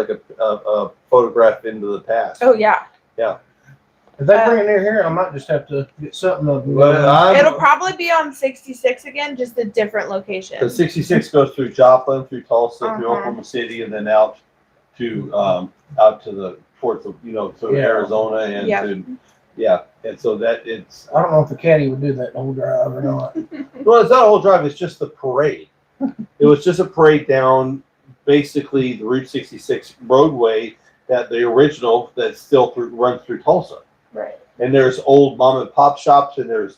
a photograph into the past. Oh yeah. If they bring it near here, I might just have to get something of Well, It'll probably be on 66 again, just a different location. the 66 goes through Joplin, through Tulsa, through Uh-huh. Oklahoma City, and then out to the ports of to Yeah. Arizona and Yep. to and so that it's I don't know if the caddy would do that whole drive or not. well, it's not a whole drive. It's just the parade. It was just a parade down basically the Route 66 roadway that the original that still runs through Tulsa. Right. And there's old mom and pop shops, and there's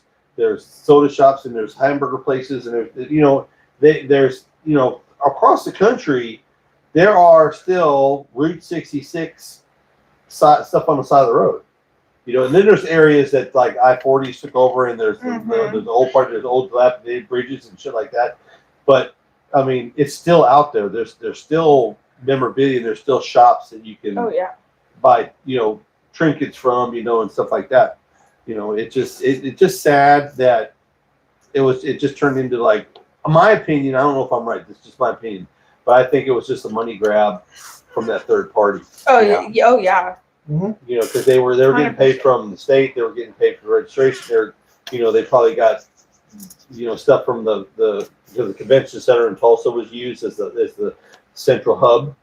soda shops, and there's hamburger places, and there's across the country there are still Route 66 stuff on the side of the road. And then there's areas that like I-40s took over, and there's the old part, there's old dilapidated bridges and shit like that. But I mean, it's still out there. There's still memorabilia. There's still shops that you can buy trinkets from, and stuff like that. It's just sad that it just turned into, like, in my opinion, I don't know if I'm right, this is just my opinion, but I think it was just a money grab from that third party. Oh yeah. Oh yeah. Because they were getting paid from the state, they were getting paid for registration. They probably got stuff from the convention center in Tulsa was used as the central hub.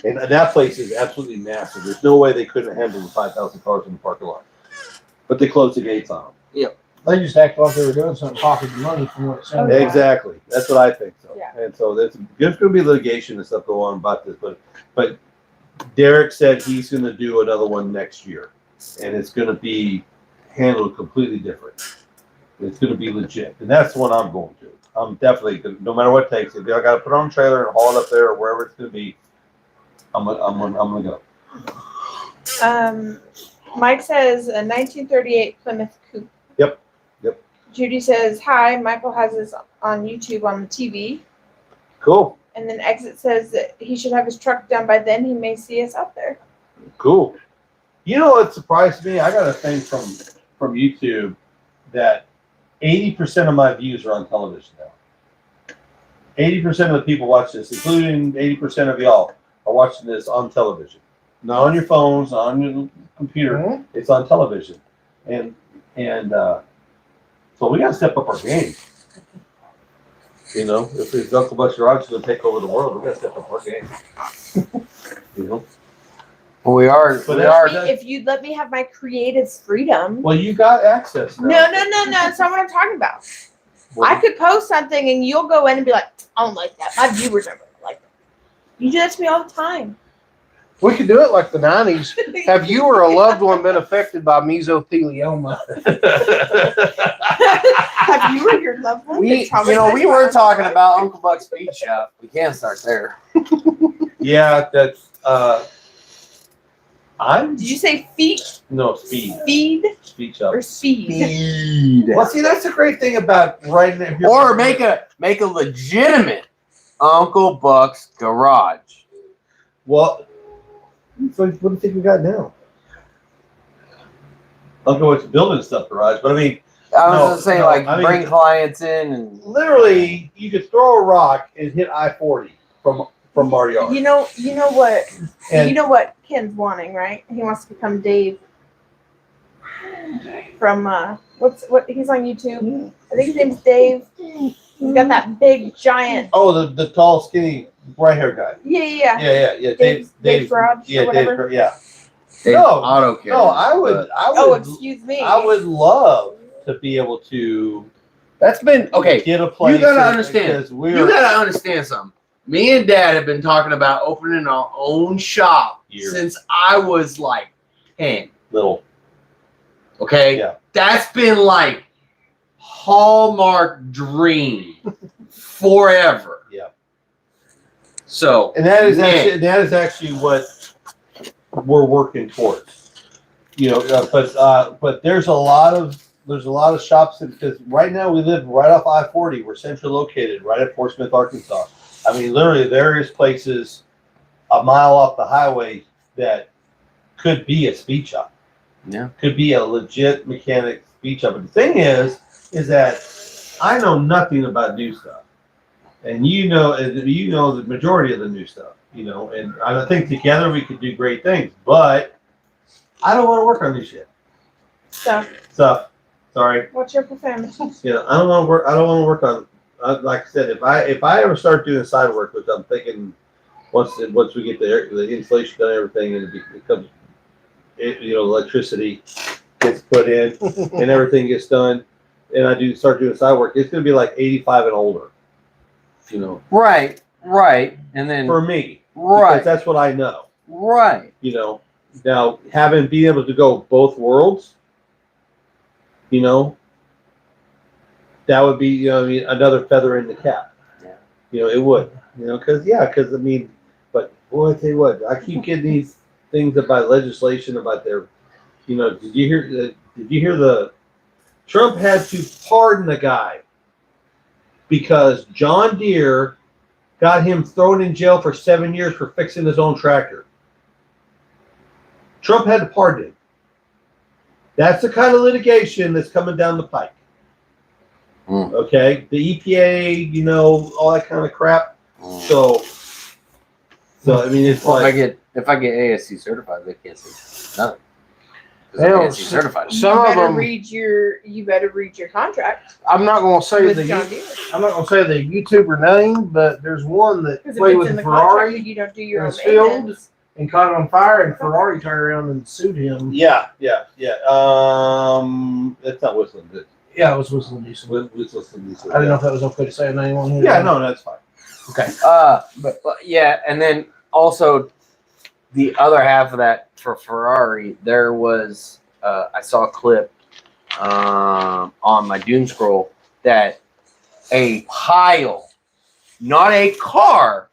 And that place is absolutely massive. There's no way they couldn't handle the 5,000 cars in the parking lot. But they closed the gates on them. Yep. They just acted like they were doing something, pocketing money from what it sounded like. Exactly. That's what I think. So. Yeah. And so there's going to be litigation and stuff go on about this. But Derek said he's going to do another one next year. And it's going to be handled completely different. It's going to be legit. And that's the one I'm going to. I'm definitely, no matter what it takes, if I got to put it on a trailer and haul it up there or wherever it's going to be, I'm gonna go. Mike says a 1938 Plymouth Coupe. Yep. Judy says hi. Michael has this on YouTube on the TV. Cool. And then Exit says that he should have his truck done by then. He may see us up there. Cool. What surprised me? I got a thing from YouTube that 80% of my views are on television now. 80% of the people watch this, including 80% of y'all, are watching this on television. Not on your phones, not on your computer. Mhm. It's on television. And so we got to step up our game. If it's Uncle Buck's Garage is going to take over the world, we got to step up our game. Well, we are. But We are. If you'd let me have my creative freedom. Well, you got access now. No. That's not what I'm talking about. I could post something and you'll go in and be like, I don't like that. My viewers are like that. You do that to me all the time. We could do it like the 90s. Have you or a loved one been affected by mesothelioma? Have you or your loved one been We traumatized were by talking it? about Uncle Buck's Speed Shop. We can start there. Yeah, that's I'm Did you say feet? no speed. Feed Speech up. or speed? Speed. Well, see, that's the great thing about writing it. Or make a legitimate Uncle Buck's Garage. Well, so what do you think we got now? Uncle Buck's building stuff garage, but I mean, I was gonna say, like, I mean, bring clients in and literally, you could throw a rock and hit I-40 from our yard. You know what? And- You know what Ken's wanting, right? He wants to become Dave from what he's on YouTube. I think his name's Dave. He's got that big giant. Oh, the tall, skinny, bright-haired guy. Yeah. Yeah. Dave's Garage Yeah, or whatever. Dave. Yeah. Dave's No, auto care. No, I would. Oh, excuse me. I would love to be able to That's been okay. get a place. You gotta understand. because You gotta understand something. Me and Dad have been talking about opening our own shop Years. since I was like 10. little. Okay? Yeah. That's been like Hallmark dream forever. Yeah. So And that is man, actually what we're working towards. But there's a lot of shops because right now we live right off I-40. We're centrally located right at Fort Smith, Arkansas. I mean, literally, there is places a mile off the highway that could be a speed shop. Yeah. Could be a legit mechanic speed shop. But the thing is that I know nothing about new stuff. and you know the majority of the new stuff, and I think together we could do great things. But I don't want to work on new shit. Stuff. Sorry. What's your profanity? I don't want to work. I don't want to work on. Like I said, if I ever start doing side work, which I'm thinking, once we get the insulation done, and everything, and it becomes, electricity gets put in, and everything gets done, and I start doing side work, it's going to be like 85 and older. Right. And then For me, right, because that's what I know. right. Now being able to go both worlds, that would be another feather in the cap. Yeah. It would. Because I mean, but boy, I tell you what, I keep getting these things about legislation about their, did you hear the Trump had to pardon a guy because John Deere got him thrown in jail for 7 years for fixing his own tractor. Trump had to pardon him. That's the kind of litigation that's coming down the pike. Okay, the EPA, all that kind of crap. So I mean, it's Well, like if I get ASC certified, they can't say nothing. Hell, ASC certified. Some of them. You better read your contract I'm not going to say with John Deere. I'm not going to say the YouTuber name, but there's one that Because if played it's with in a the contract, Ferrari you don't do your in own his field. maintenance. and caught on fire, and Ferrari turned around and sued him. yeah. That's not whistling. Yeah, it was Whistling Diesel. Whistling. I didn't know if that was okay to say a name on here. Yeah, no, that's fine. Okay. But yeah, and then also the other half of that for Ferrari, there was I saw a clip on my doom scroll that a pile, not a car,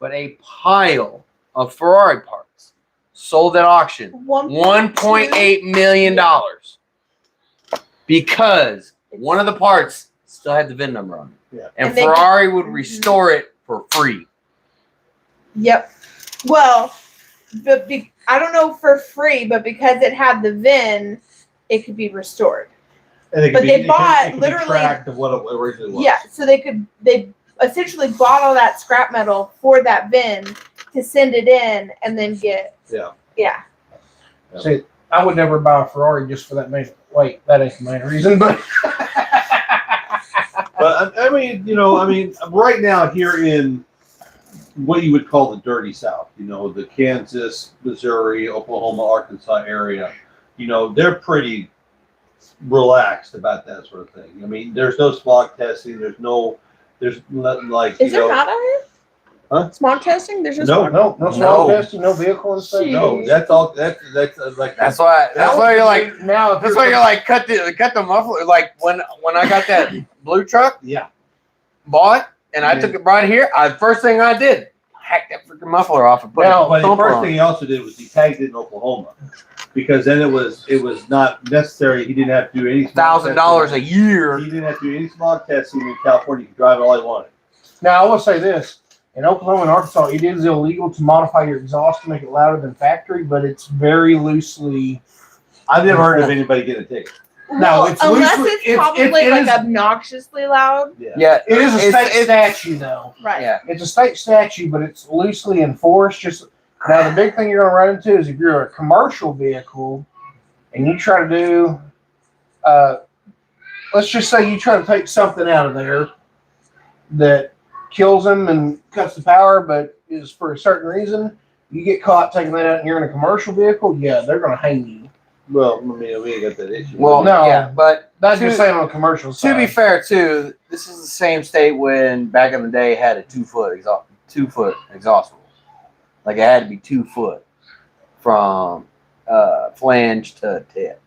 but a pile of Ferrari parts sold at auction, $1.8 million, because one of the parts still had the VIN number on it. Yeah. And And they Ferrari would restore it for free. Yep. Well, but I don't know for free, but because it had the VIN, it could be restored. And it But could they be, bought it could literally- be tracked of what it originally was. Yeah, so they essentially bought all that scrap metal for that VIN to send it in and then get. Yeah. See, I would never buy a Ferrari just for that main. Wait, that ain't the main reason, but. But I mean, right now here in what you would call the dirty South, the Kansas, Missouri, Oklahoma, Arkansas area, they're pretty relaxed about that sort of thing. I mean, there's no smog testing. There's nothing like, Is there not out here? Huh? Smog testing? There's just No smog testing, no vehicle inspection. No, that's all. That's like That's why you're like now. If that's why you're like cut the muffler. Like when I got that blue truck bought and I took it right here, first thing I did, hacked that freaking muffler off and put Well, a but the thumper first on thing it. he also did was he tagged it in Oklahoma, because then it was not necessary. He didn't have to do any smog $1,000 a testing. year. He didn't have to do any smog testing in California. He could drive it all he wanted. Now, I will say this. In Oklahoma and Arkansas, it is illegal to modify your exhaust to make it louder than factory, but it's very loosely. I've never heard of anybody getting a ticket. No, it's unless loosely- it's probably it like is- obnoxiously loud. Yeah, It is a it's- state statute, though. Right. Yeah. It's a state statute, but it's loosely enforced. Just now, the big thing you're going to run into is if you're a commercial vehicle and you try to do, let's just say you try to take something out of there that kills them and cuts the power, but is for a certain reason, you get caught taking that out and you're in a commercial vehicle, yeah, they're going to hang you. Well, I mean, we ain't got that issue. Well, No. yeah, but That's To- just saying on a commercial side. to be fair, too, this is the same state when back in the day had a 2-foot exhaust rule. Like it had to be 2 foot from flange to tip.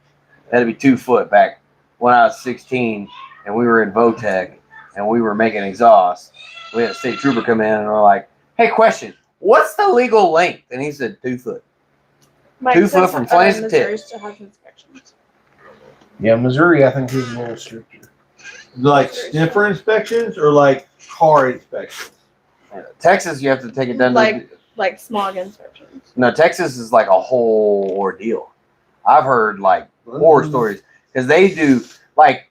It had to be 2 foot back when I was 16 and we were in Votech and we were making exhaust. We had a state trooper come in and we're like, "Hey, question, what's the legal length?" And he said 2 foot. Mike 2 foot says, from flange to Missouri tip. still has inspections. Yeah, Missouri, I think, is a little stricter. Like sniffer inspections or like car inspections? Texas, you have to take it down. Like smog inspections. No, Texas is like a whole ordeal. I've heard like horror stories because they do like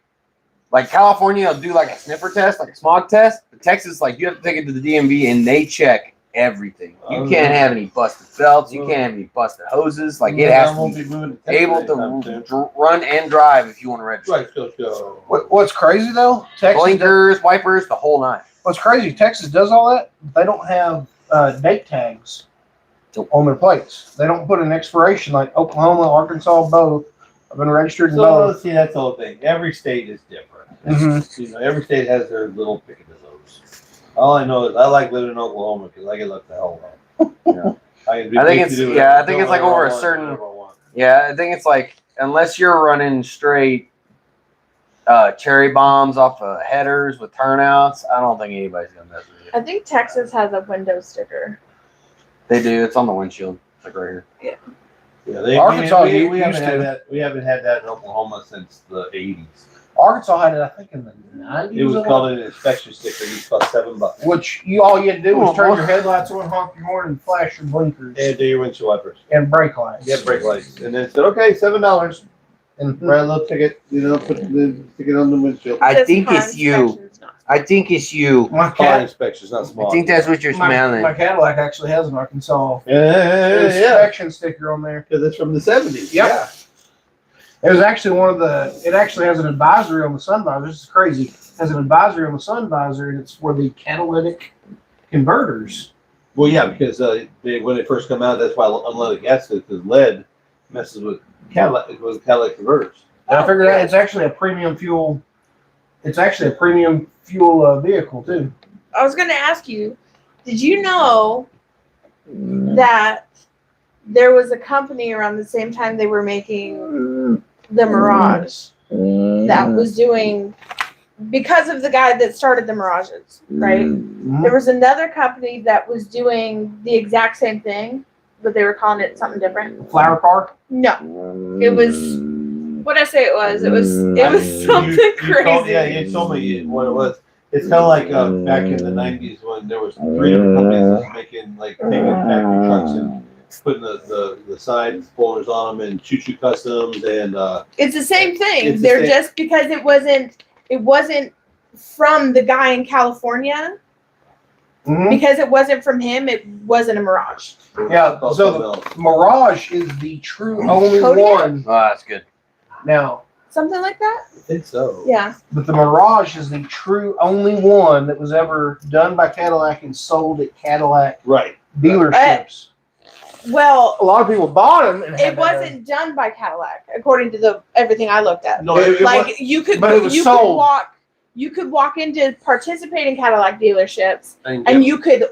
Like California will do like a sniffer test, like a smog test. But Texas, like you have to take it to the DMV and they check everything. You can't have any busted belts. You can't have any busted hoses. Like it has to be able to run and drive if you want to register. Right, so. What's crazy though? Texas Blinkers, wipers, the whole nine. What's crazy? Texas does all that. They don't have date tags on their plates. They don't put an expiration like Oklahoma, Arkansas, both. I've been registered in both. See, that's the whole thing. Every state is different. Mm-hmm. You know, every state has their little pickadillos. All I know is I like living in Oklahoma because I get left the hell alone. Yeah. I think it's like over a certain. Yeah, I think it's like unless you're running straight cherry bombs off of headers with turnouts, I don't think anybody's gonna mess with you. I think Texas has a window sticker. They do. It's on the windshield, like right here. Yeah. Yeah, Arkansas, we haven't had that. We haven't had that in Oklahoma since the '80s. Arkansas had it, I think, in the 90s. It was called an inspection sticker. It cost $7. Which all you had to do was turn your headlights on, honk your horn, and flash your blinkers. And do your windshield wipers. And brake lights. Yeah, brake lights. And then it said, okay, $7. And write a little ticket, put the ticket on the windshield. I think it's you. I think it's you. My Car inspection's not small. I think that's what you're smelling. My Cadillac actually has an Arkansas Yeah. inspection sticker on there. Because it's from the 70s. Yep. Yeah. It was actually it actually has an advisory on the sun visor. This is crazy. It has an advisory on the sun visor, and it's for the catalytic converters. Well, yeah, because when they first come out, that's why unleaded gaskets, because lead messes with catalytic converters. And I figured out it's actually a premium fuel. It's actually a premium fuel vehicle too. I was going to ask you, did you know that there was a company around the same time they were making the Mirage that was doing, because of the guy that started the Mirages, right? Mm-hmm. There was another company that was doing the exact same thing, but they were calling it something different. Flower car? No, it was. What did I say it was? It was something crazy. You told me what it was. It's kind of like back in the 90s when there was 3 different companies that was making taking factory trucks and putting the side spoilers on them and choo-choo customs and. It's the same thing. It's the They're same. just because it wasn't from the guy in California. Mm-hmm. Because it wasn't from him, it wasn't a Mirage. Yeah. So the Mirage is the true only one. Oh, that's good. Now. Something like that? I think so. Yeah. But the Mirage is the true only one that was ever done by Cadillac and sold at Cadillac dealerships. Well, a lot of people bought them. And it wasn't done by Cadillac, according to everything I looked at. No, you could walk into participating Cadillac dealerships and you could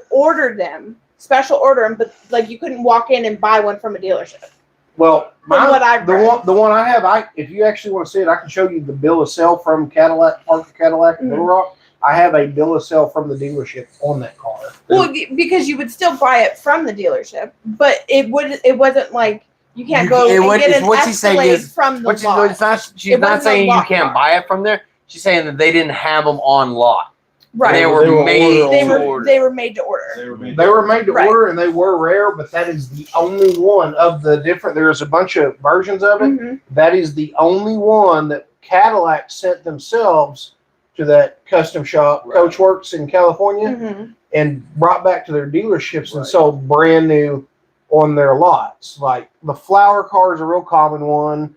special order them, but you couldn't walk in and buy one from a dealership. Well, the one I have, if you actually want to see it, I can show you the bill of sale from Cadillac, Parker Cadillac in Little Rock. I have a bill of sale from the dealership on that car. Well, because you would still buy it from the dealership, but it wasn't like you can't go and get an Escalade from the lot. She's not saying you can't buy it from there. She's saying that they didn't have them on lot. Right. They were made to order. They were made to order. They were made to order, and they were rare, but that is the only one of the different. There's a bunch of versions of it. Mm-hmm. That is the only one that Cadillac sent themselves to that custom shop, Coachworks in California, and brought back to their dealerships and sold brand new on their lots. Like the flower car is a real common one,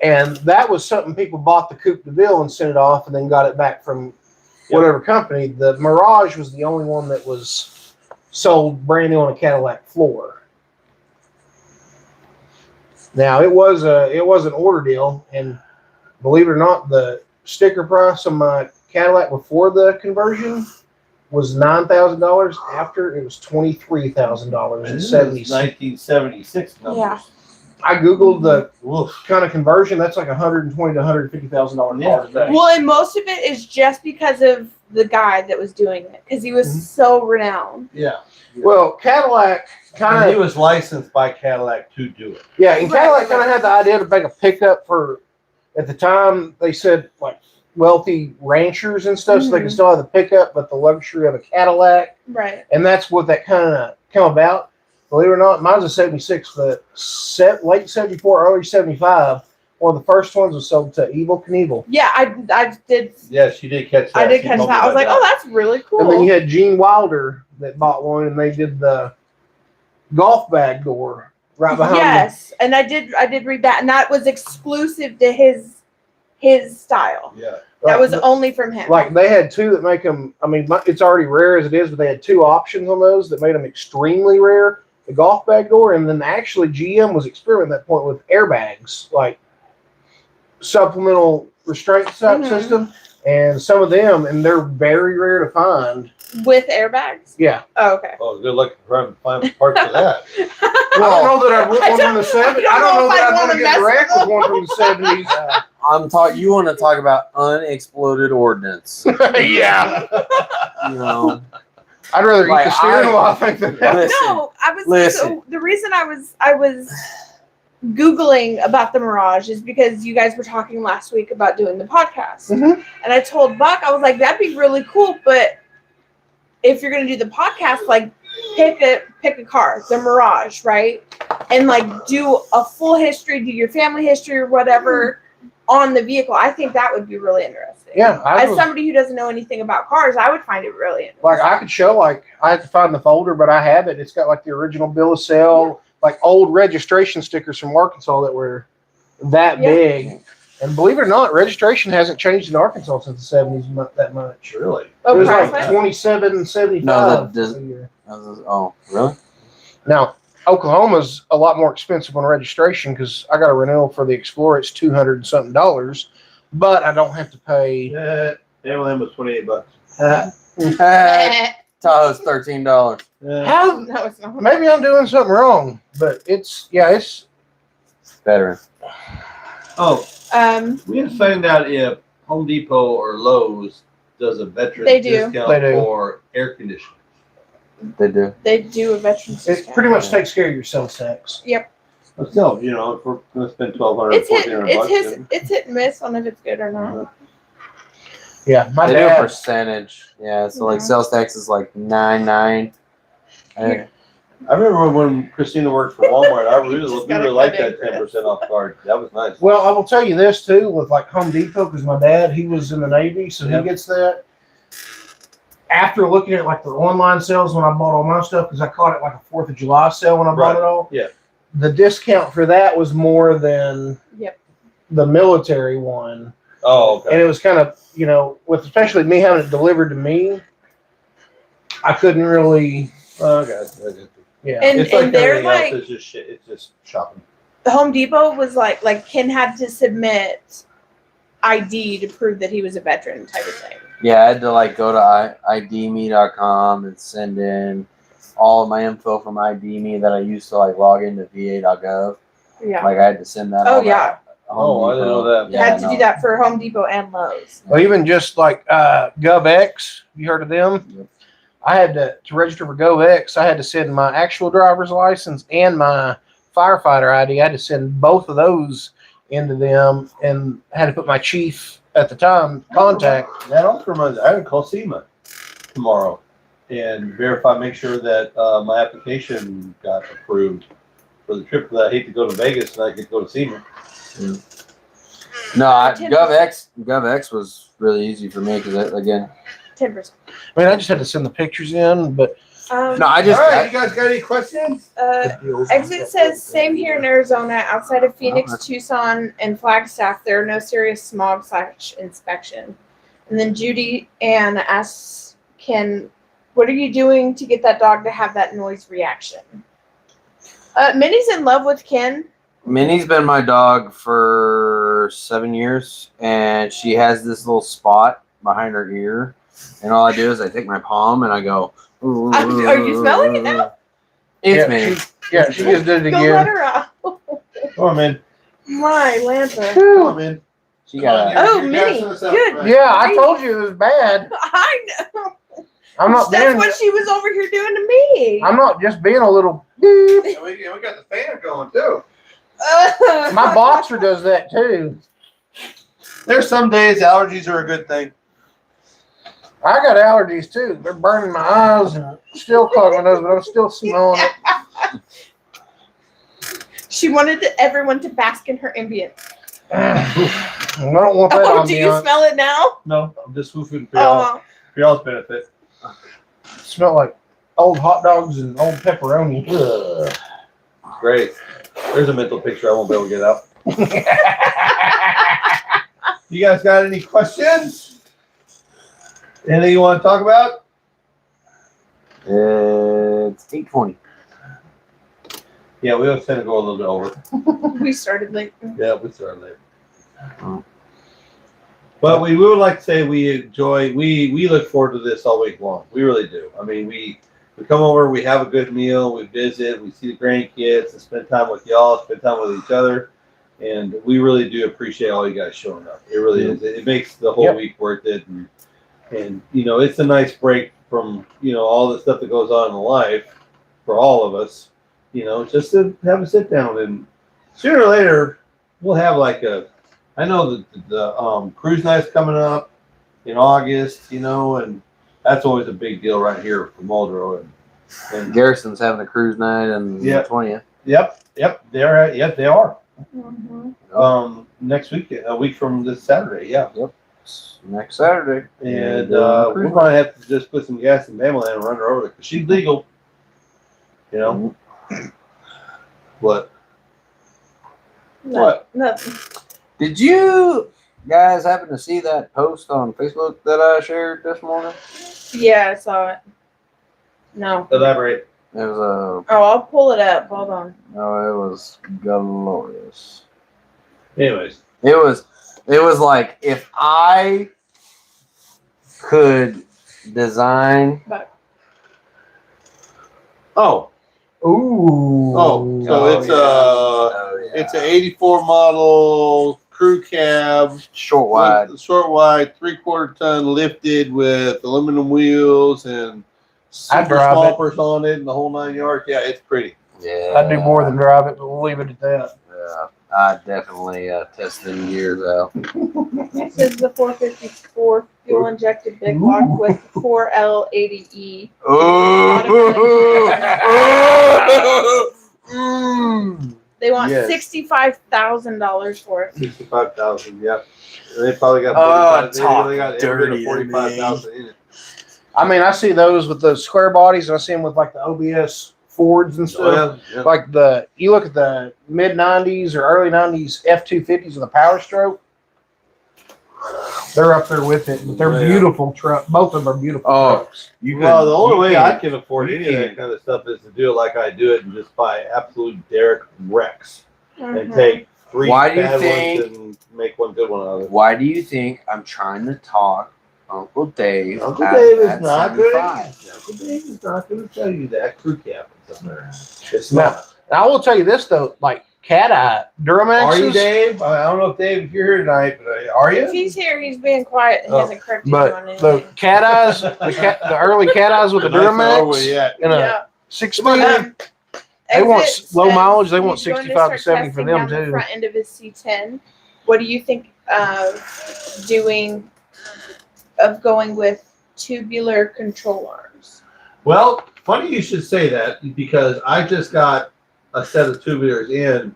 and that was something people bought the Coupe de Ville and sent it off, and then got it back from whatever company. The Mirage was the only one that was sold brand new on a Cadillac floor. Now it was an order deal, and believe it or not, the sticker price on my Cadillac before the conversion was $9,000. After it was $23,000 in 1976 numbers. Yeah. I googled the kind of conversion. That's like $120,000 to $150,000 car today. Well, and most of it is just because of the guy that was doing it, because he was so renowned. Yeah. Well, Cadillac he was licensed by Cadillac to do it. Yeah, and Cadillac kind of had the idea to make a pickup for, at the time, they said like wealthy ranchers and stuff, so they could still have the pickup, but the luxury of a Cadillac. Right. And that's what that kind of come about. Believe it or not, mine's a 76, the late 74, early 75. one of the first ones was sold to Evil Knievel. Yeah, I did. Yeah, she did catch that. I did She catch told me that. I was about like, oh, that's really cool. And then you had Gene Wilder that bought one, and they did the golf bag door right behind. Yes, and I did read that, and that was exclusive to his style. Yeah. That was Like, only from him. Like they had two that make them. I mean, it's already rare as it is, but they had two options on those that made them extremely rare. The golf bag door, and then actually GM was experimenting at that point with airbags, like supplemental restraint type system, and some of them, and they're very rare to find. With airbags? Yeah. Oh, okay. Oh, good luck trying to find parts of that. I don't know that I want one from the 70s. I don't know that I want to mess get with wrecked with them. one from the 70s. You want to talk about unexploded ordnance? Yeah. You know, I'd rather eat Like, the steering wheel. I think that. Listen, No, I was. listen. So the reason I was Googling about the Mirage is because you guys were talking last week about doing the podcast, Mhm. and I told Buck, I was like, that'd be really cool, but if you're gonna do the podcast, like pick a car, the Mirage, right? And like do a full history, do your family history or whatever on the vehicle. I think that would be really interesting. Yeah. As somebody who doesn't know anything about cars, I would find it really interesting. Like I could show, like I have to find the folder, but I have it. It's got like the original bill of sale, like old registration stickers from Arkansas that were that Yeah. big. And believe it or not, registration hasn't changed in Arkansas since the 70s that much. Really? It Oh, was price like wise? $27.75 No, that does- a year. oh, really? Now, Oklahoma's a lot more expensive on registration because I got a renewal for the Explorer. It's $200 and something, but I don't have to pay. MLM was $28. Tahoe's $13. How? No, it's not. Maybe I'm doing something wrong, but it's Better. Oh, Um, we have to find out if Home Depot or Lowe's does a veteran They do. discount They do. for air conditioning. They do. they do a veterans it discount. pretty much takes care of your sales tax. But still, you know, if we're going to spend $1,200, It's hit. $1,400 It's bucks, it's hit and miss on if it's good or not. Yeah, my They do a dad. percentage. Yeah, so like Mhm. sales tax is like 9.9. I remember when Christina worked for Walmart, I really, Just we gotta really liked cut that in, 10% off card. That was nice. Well, I will tell you this too with like Home Depot because my dad he was in the Navy, so Yep. he gets that. After looking at like the online sales when I bought all my stuff, because I caught it like a 4th of July sale when I bought Right. it all. Yeah. The discount for that was more than Yep. the military one. Oh, And okay. it was kind of, you know, with especially me having it delivered to me, I couldn't really, Okay. yeah. And It's like and they're everything else. like It's just shit. It's just shopping. Home Depot was like Ken had to submit ID to prove that he was a veteran type of thing. Yeah, I had to like go to idme.com and send in all of my info from IDme that I used to like log into va.gov. Yeah. Like I had to send that. Oh, all yeah. back to Oh, I didn't know Depot. that. You had to do that for Home Depot and Lowe's. Well, even just like GovX, you heard of them? Yep. I had to register for GovX, I had to send my actual driver's license and my firefighter ID. I had to send both of those into them and had to put my chief at the time contact. That also reminds me, I haven't called SEMA tomorrow and verify, make sure that my application got approved for the trip. That I hate to go to Vegas and I could go to SEMA. No, 10%. GovX was really easy for me because again, 10%. I mean, I just had to send the pictures in, but no, I just All right, you guys got any questions? Exit says same here in Arizona. Outside of Phoenix, Tucson, and Flagstaff, there are no serious smog/inspection. And then Judy Ann asks, "Ken, what are you doing to get that dog to have that noise reaction?" Minnie's in love with Ken. Minnie's been my dog for 7 years, and she has this little spot behind her ear. And all I do is I take my palm and I go. Are you smelling it now? It's Minnie. She just did it Go let again. her out. Come on, man. My Lanta. Come on, man. She got Oh, You're Minnie. gassing us up, Good. right? Yeah, I told you it was bad. I know. I'm not That's being. what she was over here doing to me. I'm not just being a little. Beep. And we got the fan going too. My boxer does that too. There's some days allergies are a good thing. I got allergies too. They're burning my eyes and still clogging my nose, but I'm still smelling it. She wanted everyone to bask in her ambience. I don't want that Oh, on do me. you smell it now? No, I'm just foofing for y'all's benefit. Smell like old hot dogs and old pepperoni. Ugh. Great. There's a mental picture I won't be able to get out. You guys got any questions? Anything you want to talk about? It's 8:20. Yeah, we always tend to go a little bit over. We started late. Yeah, we started late. But we would like to say we look forward to this all week long. We really do. I mean, we come over, we have a good meal, we visit, we see the grandkids, and spend time with y'all, spend time with each other. And we really do appreciate all you guys showing up. It really is. It makes the whole week worth it. And, you know, it's a nice break from, you know, all the stuff that goes on in life for all of us, you know, just to have a sit down. And sooner or later, we'll have like I know that the cruise night's coming up in August, you know, and that's always a big deal right here for Muldrow. And Garrison's having a cruise night on the 20th. Yep, they are. Mm-hmm. Next week, a week from this Saturday, yeah. Yep. Next Saturday. And we're gonna have to just put some gas in Mameland and run her over because she's legal. You know. What? What? Nothing. Did you guys happen to see that post on Facebook that I shared this morning? Yeah, I saw it. No. Elaborate. It was Oh, I'll pull it up. Hold on. it was glorious. Anyways. It was like if I could design. Oh. Ooh. Oh. So it's an '84 model crew cab, short wide, 3/4 ton lifted with aluminum wheels and super swampers on it and the whole 9 yards. Yeah, it's pretty. Yeah. I'd do more than drive it, but we'll leave it at that. Yeah. I definitely test them gears out. This is the 454 fuel injected big block with 4L80E. They want $65,000 for it. 65,000, yeah. And they probably got talk they got dirty 45,000 in it. I mean, I see those with the square bodies, and I see them with like the OBS Fords and stuff. Yeah. Like you look at the mid '90s or early '90s F-250s with a Power Stroke. They're up there with it, but they're beautiful trucks. Both of them are beautiful trucks. The only way I can afford any of that kind of stuff is to do it like I do it and just buy absolute Derek wrecks and take 3 bad ones and make one good one out of it. Why do you think I'm trying to talk Uncle Dave? Uncle Dave is not good. Uncle Dave is not going to tell you that crew cap is up there. It's not. Now, I will tell you this though, like Cat Eye Duramaxes. Are you, Dave? I don't know if Dave, if you're here tonight, but are you? If he's here, he's being quiet and he hasn't corrected you on anything. The Cat Eyes, the early Cat Eyes with the Duramax in a 6-speed. They want low mileage. They want 65 to 70 for them too. The front end of his C10. What do you think of going with tubular control arms? Well, funny you should say that because I just got a set of tubulars in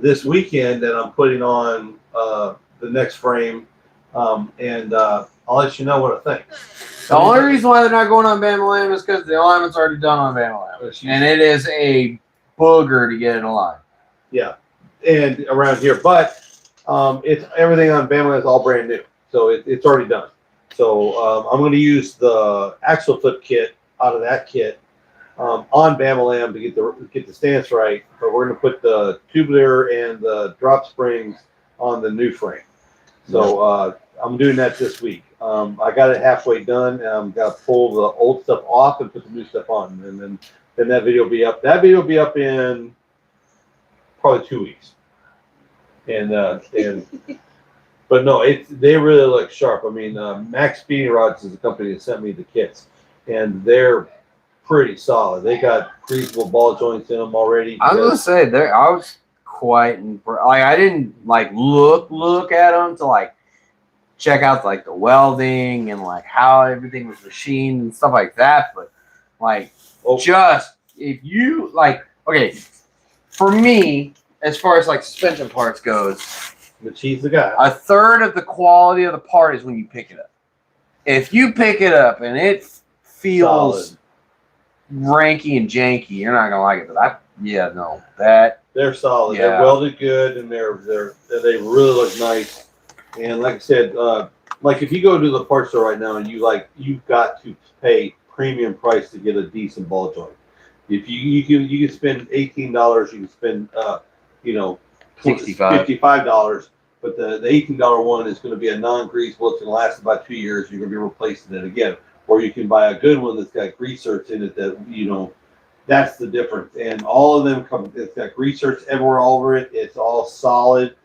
this weekend that I'm putting on the next frame, and I'll let you know what I think. The only reason why they're not going on Bama is because the alignment's already done on Bama, and it is a booger to get it aligned. Yeah, and around here, but it's everything on Bama is all brand new, so it's already done. So I'm going to use the axle flip kit out of that kit on Bama to get the stance right, but we're going to put the tubular and the drop springs on the new frame. So I'm doing that this week. I got it halfway done, and I'm going to pull the old stuff off and put the new stuff on, and then that video will be up. That video will be up in probably 2 weeks. And but no, they really look sharp. I mean, Max Speeding Rods is the company that sent me the kits, and they're pretty solid. They got greasable ball joints in them already. I was gonna say I was quite I didn't look at them to like check out like the welding and like how everything was machined and stuff like that, but like just if you like, okay, for me as far as like suspension parts goes, But she's the guy. A third of the quality of the part is when you pick it up. If you pick it up and it feels ranky and janky, you're not gonna like it. But They're solid. Yeah. They're welded good, and they really look nice. And like I said, like if you go to the parts store right now and you've got to pay premium price to get a decent ball joint. If you can spend $18, you can spend $55, but the $18 one is going to be a non-greasable. It's going to last about 2 years. You're going to be replacing it again, or you can buy a good one that's got grease zerks in it. That's the difference. And all of them come. It's got grease zerks everywhere all over it. It's all solid,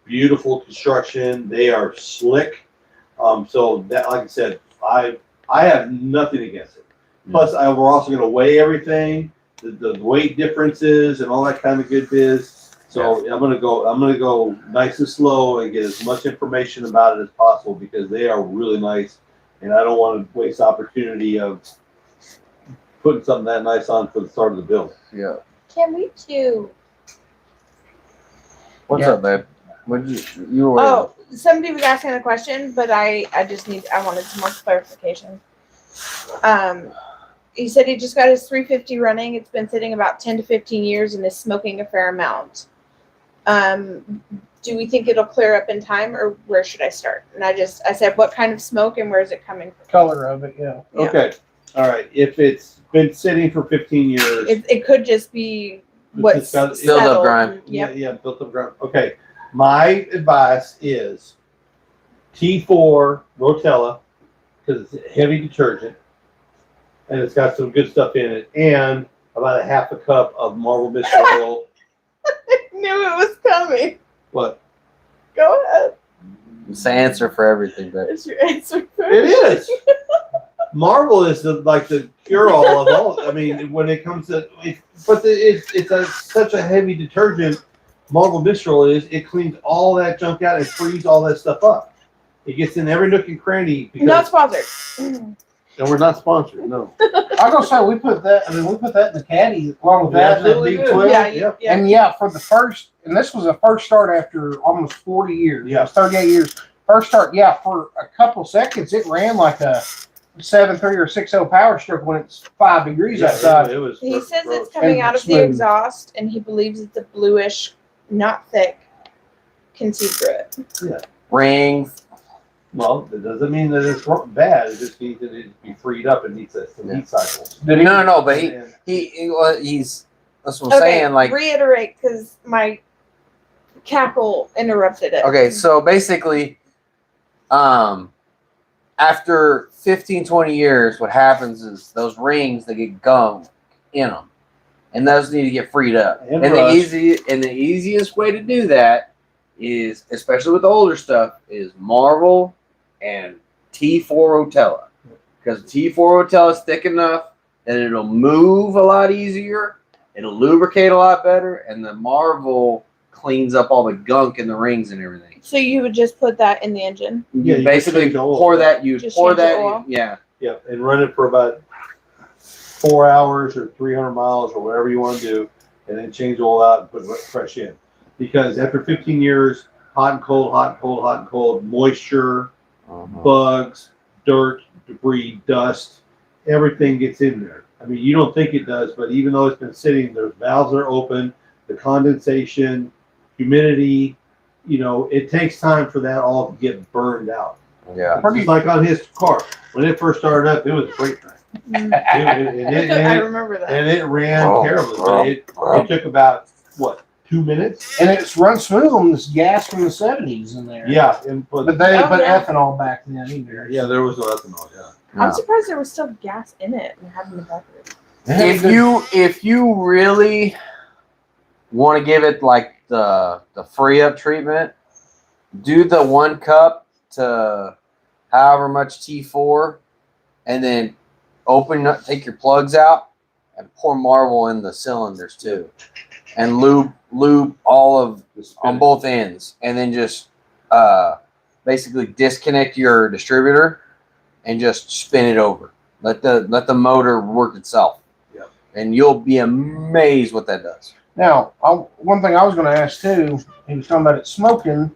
beautiful construction. They are slick. So that, like I said, I have nothing against it. Plus, we're also going to weigh everything, the weight differences, and all that kind of good biz. So I'm gonna go nice and slow and get as much information about it as possible because they are really nice, and I don't want to waste the of putting something that nice on for the start of the build. Yeah. Can we do? What's up, babe? What you were? Oh, somebody was asking a question, but I wanted some more clarification. He said he just got his 350 running. It's been sitting about 10 to 15 years and is smoking a fair amount. Do we think it'll clear up in time, or where should I start? And I said, what kind of smoke and where is it coming from? Color of it, yeah. Okay. All right. If it's been sitting for 15 years, It could just be what's built up settled. grind. Yep. built up ground. Okay. My advice is T4 Rotella because it's a heavy detergent and it's got some good stuff in it, and about a half a cup of Marble Mist oil. I knew it was coming. What? Go ahead. It's the answer for everything, babe. It's your answer. It is. Marble is the cure-all of all. I mean, when it comes to such a heavy detergent. Marble Mistral it cleans all that junk out and frees all that stuff up. It gets in every nook and cranny. Not sponsored. And we're not sponsored. No. I was gonna say we put that in the caddy along with that and that absolutely big did. 12. Yeah. And for the first, and this was the first start after almost 40 years. Yeah. It was 38 years. First start, for a couple seconds, it ran like a 7.3 or 6.0 power stroke when it's 5 degrees outside. It was. He says gross. it's coming And out of the smooth. exhaust, and he believes it's a bluish, not thick, can see through it. Rings. Well, it doesn't mean that it's bad. It just means that it needs to be freed up and needs some heat cycles. No, but And- he's that's what I'm saying. Like, reiterate because my cackle interrupted it. okay, so basically, after 15, 20 years, what happens is those rings, they get gum in them, and those need to get freed up. And And rust. the easiest way to do that is, especially with the older stuff, is Marvel and T4 Rotella, because T4 Rotella is thick enough that it'll move a lot easier, it'll lubricate a lot better, and the Marvel cleans up all the gunk in the rings and everything. So you would just put that in the engine? Yeah, You you basically change the oil. pour that. You Just pour change the that. oil? Yeah. Yeah, and run it for about 4 hours or 300 miles or whatever you want to do, and then change it all out and put it fresh in. Because after 15 years, hot and cold, hot and cold, hot and cold, moisture, bugs, dirt, debris, dust, everything gets in there. I mean, you don't think it does, but even though it's been sitting, there's valves that are open, the condensation, humidity, it takes time for that all to get burned out. Yeah. Just like on his car. When it first started up, it was a great time. I remember that. And it ran Oh, terribly. oh, But it took about, 2 minutes? And it's run smooth on this gas from the 70s in there. Yeah. And But they didn't put yeah. ethanol back then either. yeah, there was no ethanol, yeah. I'm surprised there was still gas in it and having the back of it. If you really want to give it like the free up treatment, do the 1 cup to however much T4, and then take your plugs out and pour Marvel in the cylinders too, and lube all of on both ends, and then just basically disconnect your distributor and just spin it over. Let the motor work itself. Yep. And you'll be amazed what that does. Now, one thing I was going to ask too, he was talking about it smoking.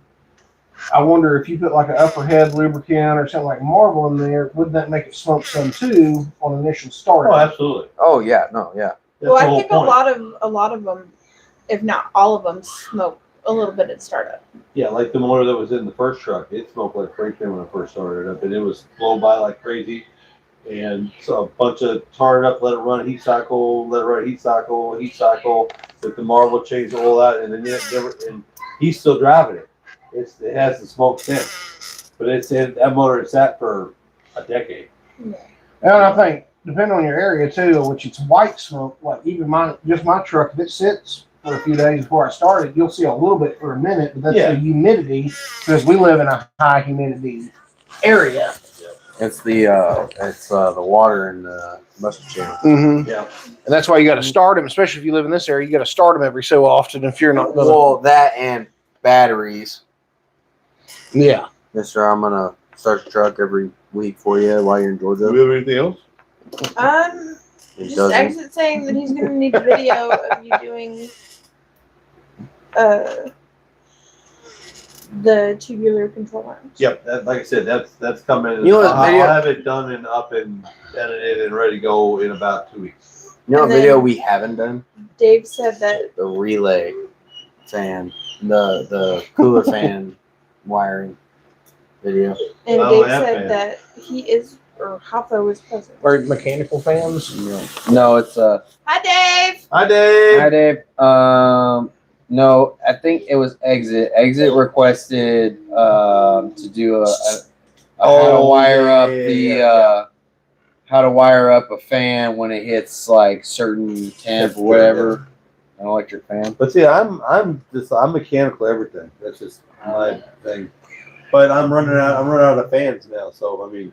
I wonder if you put like an upper head lubricant or something like Marvel in there, wouldn't that make it smoke some too on initial start? Oh, absolutely. Oh yeah, no, yeah. Well, That's the I whole think point. a lot of them, if not all of them, smoke a little bit at startup. Yeah, like the motor that was in the first truck, it smoked like crazy when I first started it up, and it was blown by like crazy. And so a bunch of tarred up, let it run heat cycle, let it run heat cycle, with the Marvel change all that, and then and he's still driving it. It has the smoke since, but that motor is sat for a decade. And I think depending on your area too, which it's white smoke, like even my truck, if it sits for a few days before I start it, you'll see a little bit for a minute, but that's Yeah. the humidity because we live in a high humidity area. It's the water in the mustard channel. Mm-hmm. Yeah. And that's why you got to start them, especially if you live in this area. You got to start them every so often if you're not going to. Well, that and batteries. Yeah. Mister, I'm gonna start the truck every week for you while you're in Georgia. Do we have anything else? He Just doesn't. exit saying that he's gonna need a video of you doing the tubular control arms. Yep, like I said, that's coming. You know what I'll video- have it done and up and edited and ready to go in about 2 weeks. You know what And then- video we haven't done? Dave said that The relay fan, the cooler fan wiring video. and Oh, Dave that said fan. that he is or Hoppo is present. Or mechanical fans. No, it's Hi Dave! Hi, Dave. Hi Dave. No, I think it was Exit. Exit requested to do how to wire up how to wire up a fan when it hits like certain temp or whatever. An electric fan. But see, I'm mechanical everything. That's just my thing. But I'm running out of fans now. So I mean,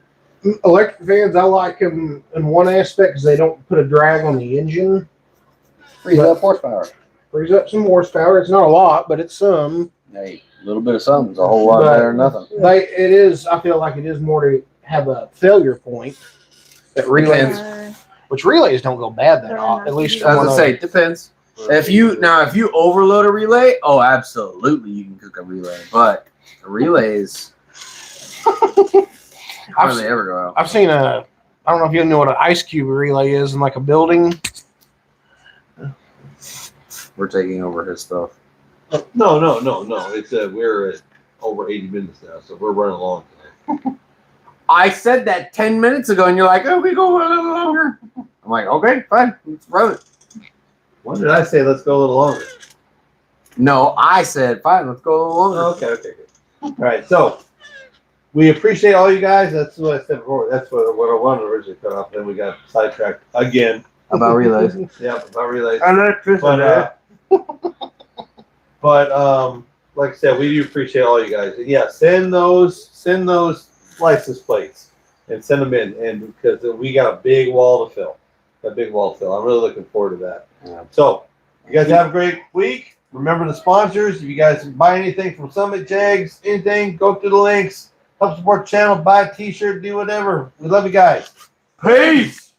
Electric fans, I like them in one aspect because they don't put a drag on the engine. Frees up horsepower. Frees up some horsepower. It's not a lot, but it's some. Hey, a little bit of something's a whole lot But better than nothing. I feel like it is more to have a failure point. That relays, Depends. which relays don't go bad that They're often. not At least easy. As one I of- say, it depends. If you overload a relay, oh, absolutely, you can cook a relay. But a relays hardly ever go out. I've seen I don't know if you know what an ice cube relay is in like a building. We're taking over his stuff. no. It's we're at over 80 minutes now, so we're running along today. I said that 10 minutes ago, and you're like, "Oh, we go a little longer." I'm like, "Okay, fine, let's run it." When did I say let's go a little longer? No, I said, "Fine, let's go a little longer." Okay, good. All right, so we appreciate all you guys. That's what I said before. That's what I wanted to originally cut off. Then we got sidetracked again. About relays. Yeah, about relays. Electricity. But like I said, we do appreciate all you guys. And yeah, send those license plates and send them in, and because we got a big wall to fill. I'm really looking forward to that. Yeah. So you guys have a great week. Remember the sponsors. If you guys buy anything from Summit, JEGS, anything, go through the links. Help support the channel. Buy a T-shirt. Do whatever. We love you guys. Peace.